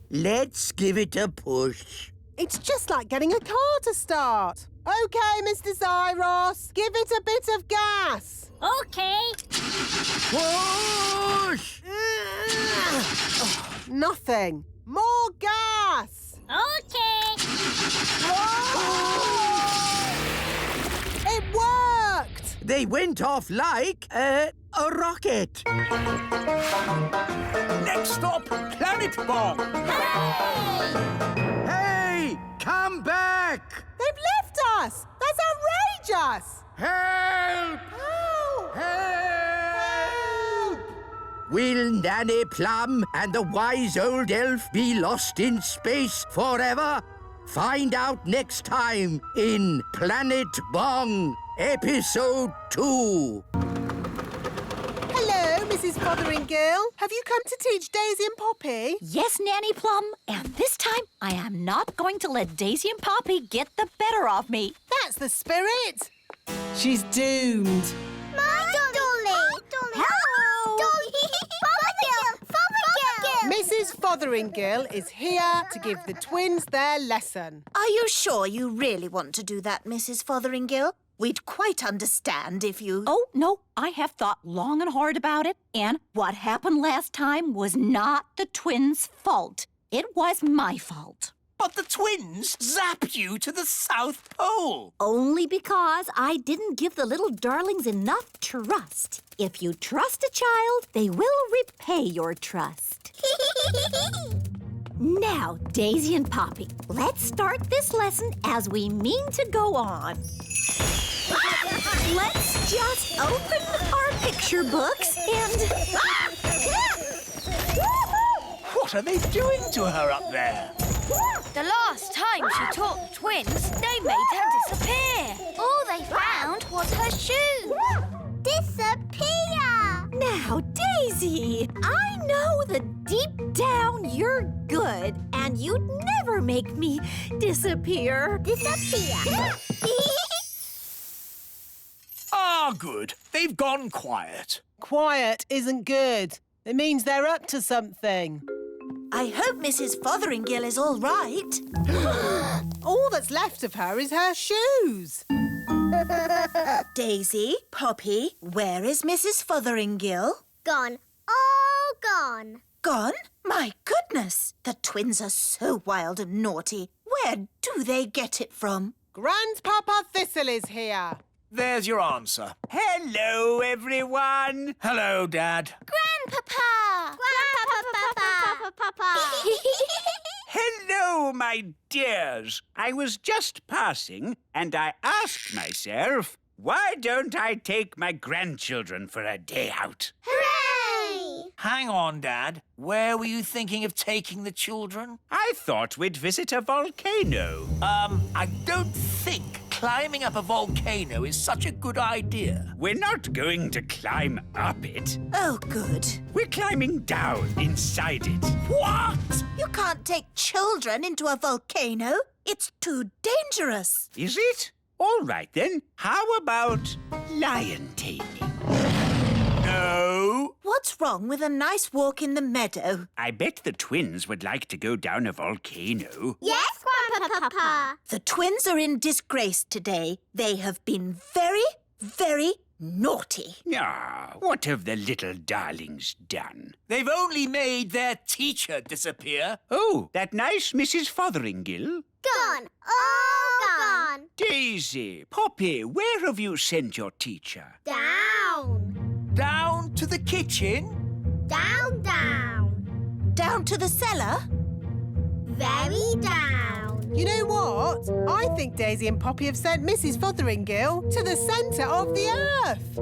Let's give it a push. It's just like getting a car to start. OK, Mr. Zyros, give it a bit of gas. OK. Push! Nothing. More gas. OK. It worked! They went off like a rocket. Next stop, Planet Bong. Hey! Come back! They've left us! That's outrageous! Help! Help! Help! Will Nanny Plum and the wise old elf be lost in space forever? Find out next time in Planet Bong, Episode 2. Hello, Mrs. Fotheringill. Have you come to teach Daisy and Poppy? Yes, Nanny Plum. And this time, I am not going to let Daisy and Poppy get the better of me. That's the spirit. She's doomed. My Dolly! Hello! Dolly! Fotheringill! Fotheringill is here to give the twins their lesson. Are you sure you really want to do that, Mrs. Fotheringill? We'd quite understand if you... Oh, no, I have thought long and hard about it, and what happened last time was not the twins' fault. It was my fault. But the twins zapped you to the South Pole. Only because I didn't give the little darlings enough trust. If you trust a child, they will repay your trust. Now, Daisy and Poppy, let's start this lesson as we mean to go on. Let's just open our picture books and... What are they doing to her up there? The last time she taught the twins, they made her disappear. All they found was her shoes. Disappear! Now, Daisy, I know that deep down you're good and you'd never make me disappear. Disappear! Ah, good. They've gone quiet. Quiet isn't good. It means they're up to something. I hope Mrs. Fotheringill is all right. All that's left of her is her shoes. Daisy, Poppy, where is Mrs. Fotheringill? Gone. All gone. Gone? My goodness! The twins are so wild and naughty. Where do they get it from? Grandpapa Thistle is here. There's your answer. Hello, everyone. Hello, Dad. Grandpapa! Grandpapa! Hello, my dears. I was just passing and I asked myself, why don't I take my grandchildren for a day out? Hooray! Hang on, Dad. Where were you thinking of taking the children? I thought we'd visit a volcano. I don't think climbing up a volcano is such a good idea. We're not going to climb up it. Oh, good. We're climbing down inside it. What? You can't take children into a volcano. It's too dangerous. Is it? All right, then. How about lion taming? No. What's wrong with a nice walk in the meadow? I bet the twins would like to go down a volcano. Yes, Grandpapa. The twins are in disgrace today. They have been very, very naughty. Ah, what have the little darlings done? They've only made their teacher disappear. Oh, that nice Mrs. Fotheringill? Gone. All gone. Daisy, Poppy, where have you sent your teacher? Down. Down to the kitchen? Down, down. Down to the cellar? Very down. You know what? I think Daisy and Poppy have sent Mrs. Fotheringill to the centre of the earth.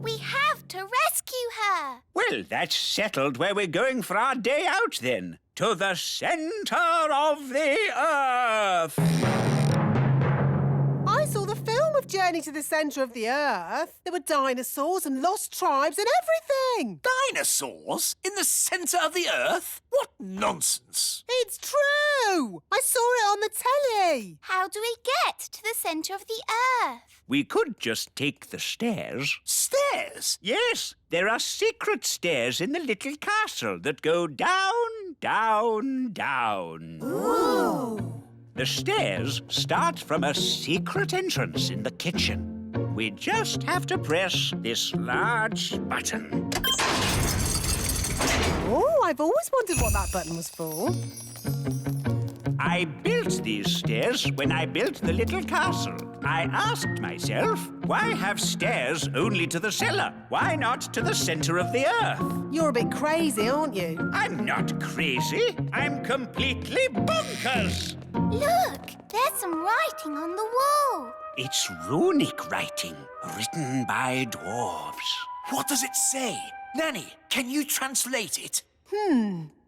We have to rescue her. Well, that's settled where we're going for our day out, then. To the centre of the earth. I saw the film of Journey to the Centre of the Earth. There were dinosaurs and lost tribes and everything. Dinosaurs? In the centre of the earth? What nonsense. It's true. I saw it on the telly. How do we get to the centre of the earth? We could just take the stairs. Stairs? Yes, there are secret stairs in the little castle that go down, down, down. Ooh. The stairs start from a secret entrance in the kitchen. We just have to press this large button. Oh, I've always wondered what that button was for. I built these stairs when I built the little castle. I asked myself, why have stairs only to the cellar? Why not to the centre of the earth? You're a bit crazy, aren't you? I'm not crazy. I'm completely bonkers. Look, there's some writing on the wall. It's runic writing, written by dwarves. What does it say? Nanny, can you translate it?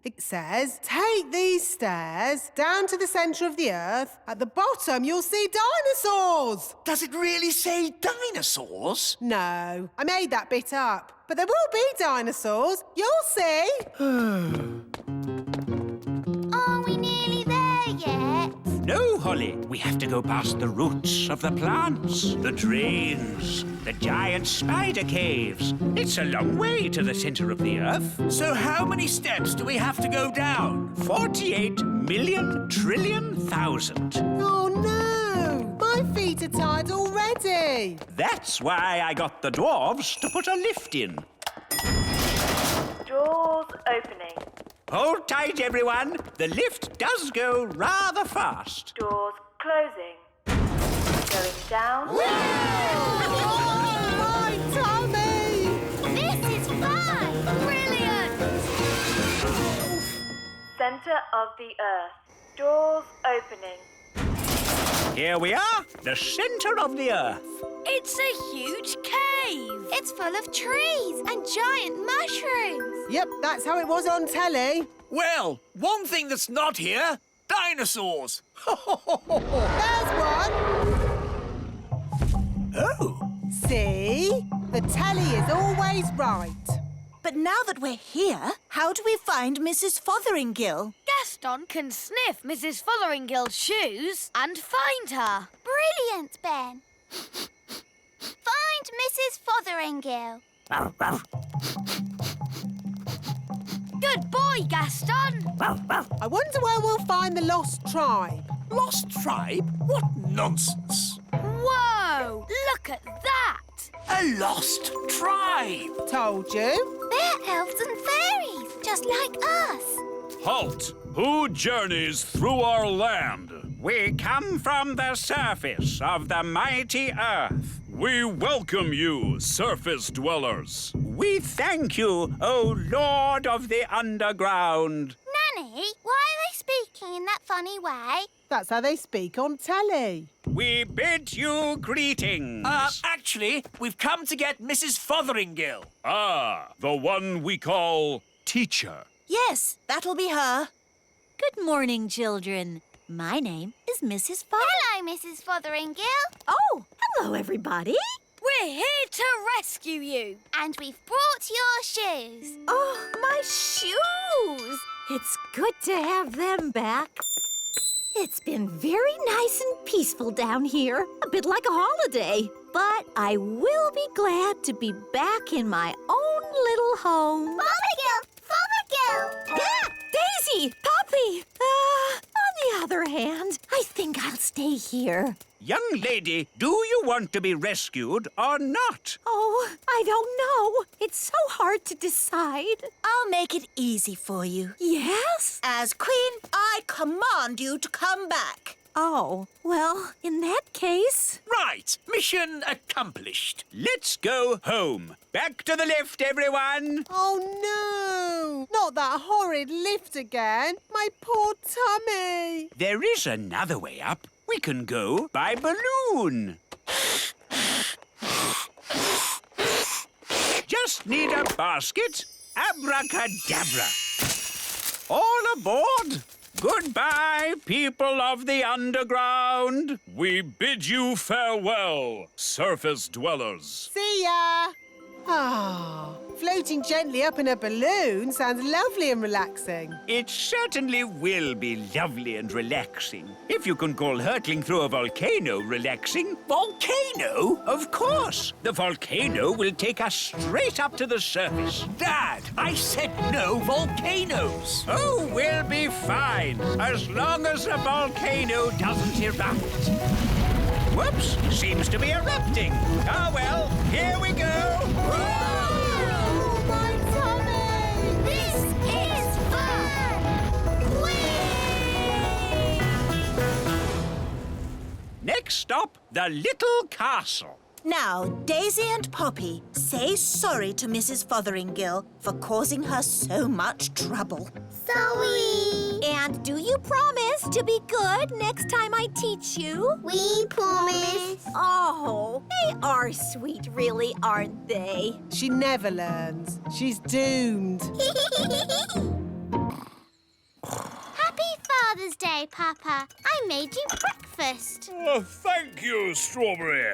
It says, take these stairs down to the centre of the earth. At the bottom, you'll see dinosaurs. Does it really say dinosaurs? No, I made that bit up. But there will be dinosaurs. You'll see. Are we nearly there yet? No, Holly. We have to go past the roots of the plants, the drains, the giant spider caves. It's a long way to the centre of the Earth. So how many steps do we have to go down? 48 million trillion thousand. Oh, no! My feet are tired already. That's why I got the dwarves to put a lift in. Doors opening. Hold tight, everyone. The lift does go rather fast. Doors closing. Going down. My tummy! This is fun! Brilliant! Center of the Earth. Doors opening. Here we are, the centre of the Earth. It's a huge cave. It's full of trees and giant mushrooms. Yep, that's how it was on telly. Well, one thing that's not here, dinosaurs. There's one. Oh. See? The telly is always right. But now that we're here, how do we find Mrs. Fotheringill? Gaston can sniff Mrs. Fotheringill's shoes and find her. Brilliant, Ben. Find Mrs. Fotheringill. Good boy, Gaston. I wonder where we'll find the lost tribe. Lost tribe? What nonsense. Whoa! Look at that! A lost tribe. Told you. They're elves and fairies, just like us. Halt! Who journeys through our land? We come from the surface of the mighty Earth. We welcome you, surface dwellers. We thank you, O Lord of the Underground. Nanny, why are they speaking in that funny way? That's how they speak on telly. We bid you greetings. Actually, we've come to get Mrs. Fotheringill. Ah, the one we call teacher. Yes, that'll be her. Good morning, children. My name is Mrs. Fotheringill. Hello, Mrs. Fotheringill. Oh, hello, everybody. We're here to rescue you. And we've brought your shoes. Oh, my shoes. It's good to have them back. It's been very nice and peaceful down here, a bit like a holiday. But I will be glad to be back in my own little home. Fotheringill! Fotheringill! Ah, Daisy! Poppy! On the other hand, I think I'll stay here. Young lady, do you want to be rescued or not? Oh, I don't know. It's so hard to decide. I'll make it easy for you. Yes? As Queen, I command you to come back. Oh, well, in that case... Right, mission accomplished. Let's go home. Back to the lift, everyone. Oh, no. Not that horrid lift again. My poor tummy. There is another way up. We can go by balloon. Just need a basket. Abracadabra. All aboard. Goodbye, people of the underground. We bid you farewell, surface dwellers. See ya. Ah, floating gently up in a balloon sounds lovely and relaxing. It certainly will be lovely and relaxing. If you can call hurtling through a volcano relaxing. Volcano? Of course. The volcano will take us straight up to the surface. Dad, I said no volcanoes. Oh, we'll be fine, as long as the volcano doesn't erupt. Whoops, seems to be erupting. Oh, well, here we go. Oh, my tummy! This is fun! Whee! Next stop, the little castle. Now, Daisy and Poppy, say sorry to Mrs. Fotheringill for causing her so much trouble. Sorry! And do you promise to be good next time I teach you? We promise. Oh, they are sweet, really, aren't they? She never learns. She's doomed. Happy Father's Day, Papa. I made you breakfast. Oh, thank you, Strawberry.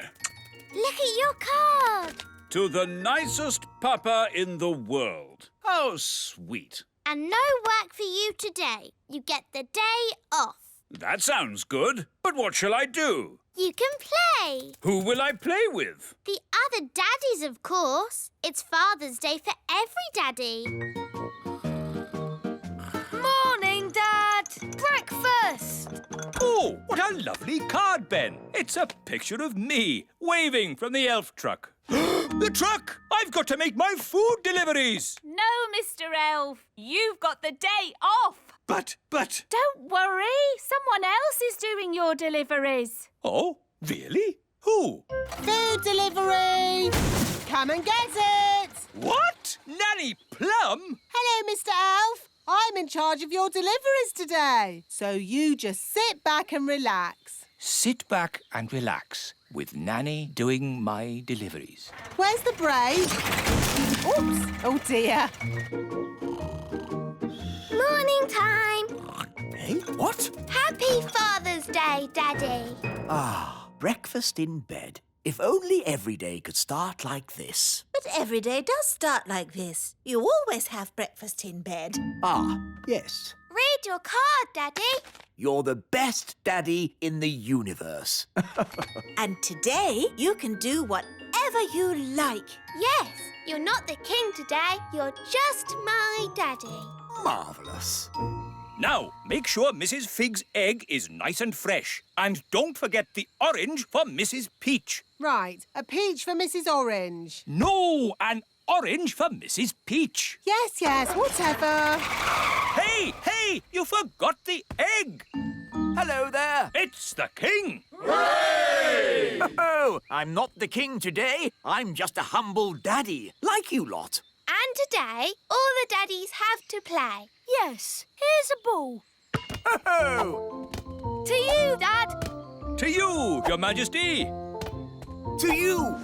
Look at your card. To the nicest papa in the world. How sweet. And no work for you today. You get the day off. That sounds good. But what shall I do? You can play. Who will I play with? The other daddies, of course. It's Father's Day for every daddy. Morning, Dad. Breakfast. Oh, what a lovely card, Ben. It's a picture of me, waving from the elf truck. The truck! I've got to make my food deliveries. No, Mr. Elf. You've got the day off. But... Don't worry. Someone else is doing your deliveries. Oh, really? Who? Food delivery! Come and get it! What? Nanny Plum? Hello, Mr. Elf. I'm in charge of your deliveries today. So you just sit back and relax. Sit back and relax with Nanny doing my deliveries. Where's the break? Oops! Oh, dear. Morning time. Hey, what? Happy Father's Day, Daddy. Ah, breakfast in bed. If only every day could start like this. But every day does start like this. You always have breakfast in bed. Ah, yes. Read your card, Daddy. You're the best daddy in the universe. And today you can do whatever you like. Yes, you're not the king today. You're just my daddy. Marvellous. Now, make sure Mrs. Fig's egg is nice and fresh. And don't forget the orange for Mrs. Peach. Right, a peach for Mrs. Orange. No, an orange for Mrs. Peach. Yes, whatever. Hey, you forgot the egg. Hello there. It's the king. Hooray! Oh, I'm not the king today. I'm just a humble daddy, like you lot. And today, all the daddies have to play. Yes, here's a ball. Oh! To you, Dad. To you, Your Majesty. To you.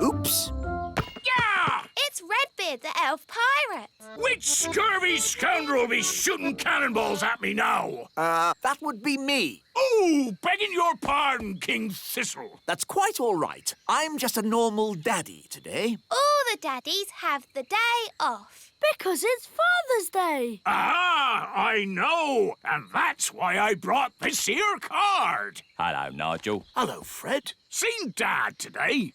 Oops. Yeah! It's Redbeard, the elf pirate. Which scurvy scoundrel will be shooting cannonballs at me now? That would be me. Oh, begging your pardon, King Thistle. That's quite all right. I'm just a normal daddy today. All the daddies have the day off. Because it's Father's Day. Ah, I know. And that's why I brought this here card. Hello, Nigel. Hello, Fred. Seen Dad today.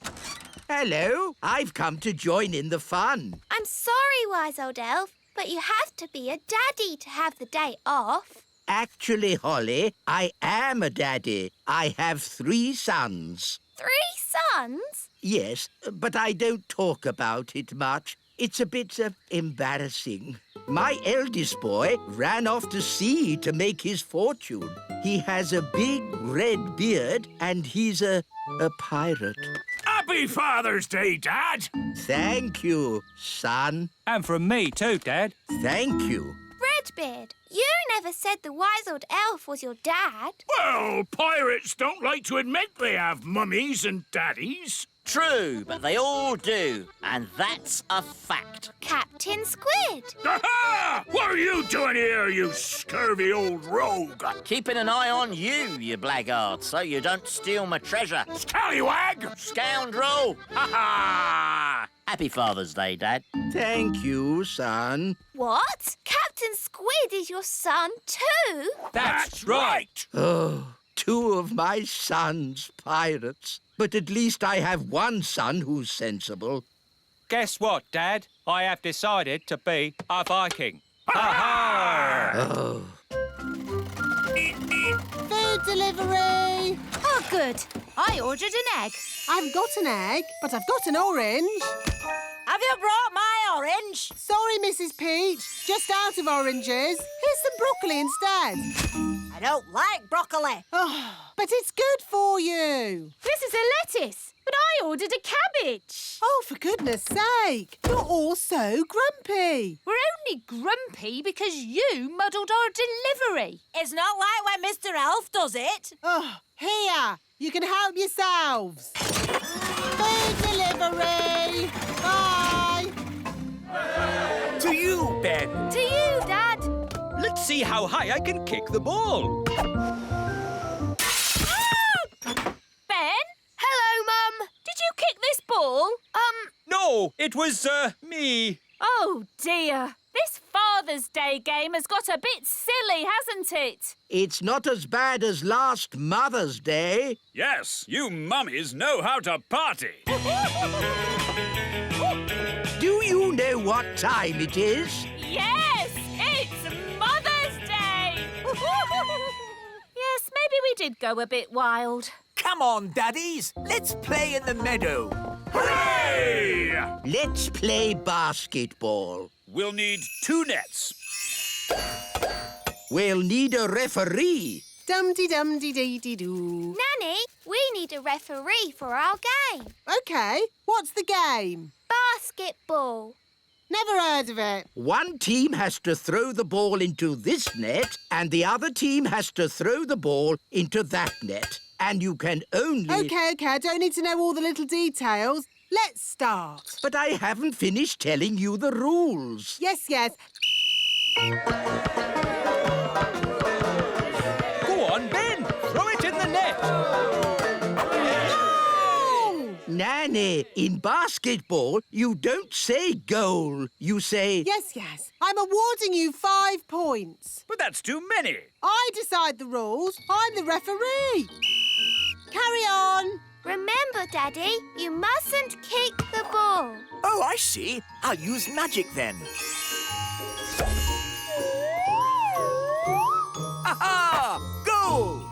Hello. I've come to join in the fun. I'm sorry, wise old elf, but you have to be a daddy to have the day off. Actually, Holly, I am a daddy. I have 3 sons. 3 sons? Yes, but I don't talk about it much. It's a bit embarrassing. My eldest boy ran off to sea to make his fortune. He has a big red beard and he's a pirate. Happy Father's Day, Dad. Thank you, son. And from me too, Dad. Thank you. Redbeard, you never said the wise old elf was your dad. Well, pirates don't like to admit they have mummies and daddies. True, but they all do. And that's a fact. Captain Squid. Aha! What are you doing here, you scurvy old rogue? Keeping an eye on you, you blackguard, so you don't steal my treasure. Scallywag! Scoundrel! Ha ha! Happy Father's Day, Dad. Thank you, son. What? Captain Squid is your son too? That's right! Oh, 2 of my sons pirates. But at least I have 1 son who's sensible. Guess what, Dad? I have decided to be a Viking. Ha-ha! Oh. Food delivery! Oh, good. I ordered an egg. I haven't got an egg, but I've got an orange. Have you brought my orange? Sorry, Mrs. Peach. Just out of oranges. Here's some broccoli instead. I don't like broccoli. Oh, but it's good for you. This is a lettuce, but I ordered a cabbage. Oh, for goodness sake. You're all so grumpy. We're only grumpy because you muddled our delivery. It's not like when Mr. Elf does it. Oh, here. You can help yourselves. Food delivery. Bye. To you, Ben. To you, Dad. Let's see how high I can kick the ball. Ben? Hello, Mum. Did you kick this ball? No, it was, me. Oh, dear. This Father's Mother's Day game has got a bit silly, hasn't it? It's not as bad as last Mother's Day. Yes, you mummies know how to party. Do you know what time it is? Yes, it's Mother's Day! Yes, maybe we did go a bit wild. Come on, daddies. Let's play in the meadow. Hooray! Let's play basketball. We'll need 2 nets. We'll need a referee. Dum-de-dum-de-dee-dee-doo. Nanny, we need a referee for our game. OK, what's the game? Basketball. Never heard of it. One team has to throw the ball into this net and the other team has to throw the ball into that net. And you can only... OK, I don't need to know all the little details. Let's start. But I haven't finished telling you the rules. Yes. Go on, Ben. Throw it in the net. No! Nanny, in basketball, you don't say goal. You say... Yes. I'm awarding you 5 points. But that's too many. I decide the rules. I'm the referee. Carry on. Remember, Daddy, you mustn't kick the ball. Oh, I see. I'll use magic then. Aha! Goal!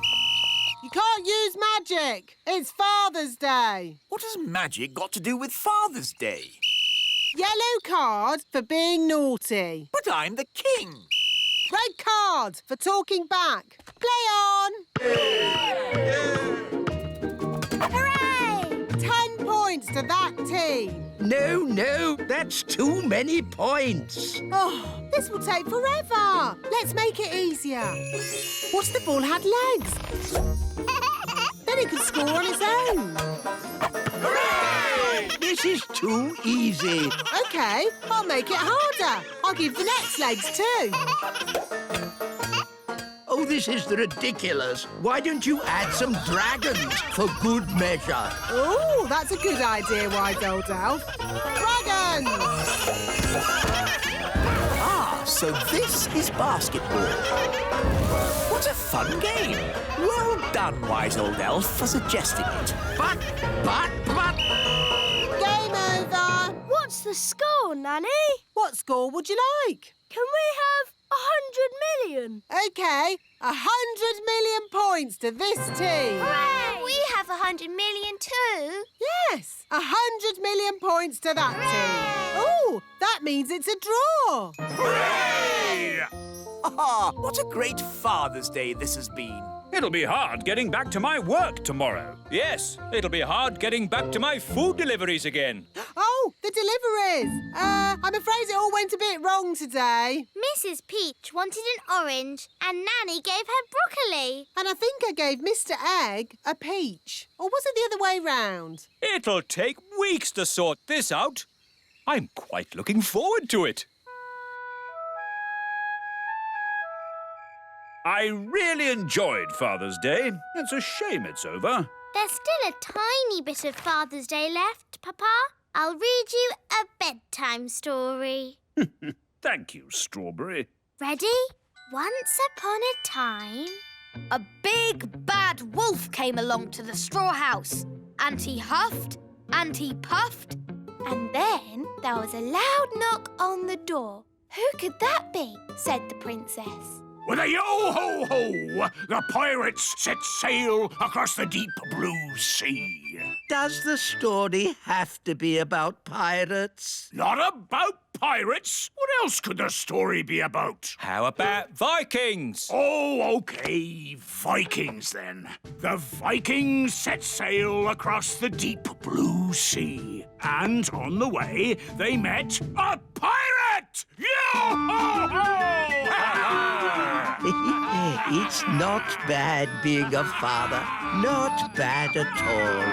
You can't use magic. It's Father's Day. What has magic got to do with Father's Day? Yellow card for being naughty. But I'm the king. Red card for talking back. Play on. Hooray! 10 points to that team. No, that's too many points. Oh, this will take forever. Let's make it easier. What if the ball had legs? Then he could score on his own. Hooray! This is too easy. OK, I'll make it harder. I'll give the nets legs too. Oh, this is ridiculous. Why don't you add some dragons for good measure? Oh, that's a good idea, wise old elf. Dragons! Ah, so this is basketball. What a fun game. Well done, wise old elf, for suggesting it. But... Game over. What's the score, Nanny? What score would you like? Can we have 100 million? OK, 100 million points to this team. Hooray! We have 100 million too. Yes, 100 million points to that team. Oh, that means it's a draw. Hooray! Ah, what a great Father's Day this has been. It'll be hard getting back to my work tomorrow. Yes, it'll be hard getting back to my food deliveries again. Oh, the deliveries. I'm afraid it all went a bit wrong today. Mrs. Peach wanted an orange and Nanny gave her broccoli. And I think I gave Mr. Egg a peach. Or was it the other way round? It'll take weeks to sort this out. I'm quite looking forward to it. I really enjoyed Father's Day. It's a shame it's over. There's still a tiny bit of Father's Day left, Papa. I'll read you a bedtime story. Thank you, Strawberry. Ready? Once upon a time... A big bad wolf came along to the straw house, and he huffed and he puffed, and then there was a loud knock on the door. Who could that be? Said the princess. With a yo-ho-ho, the pirates set sail across the deep blue sea. Does the story have to be about pirates? Not about pirates. What else could the story be about? How about Vikings? Oh, OK, Vikings then. The Vikings set sail across the deep blue sea. And on the way, they met a pirate! Yo-ho-ho! It's not bad being a father. Not bad at all.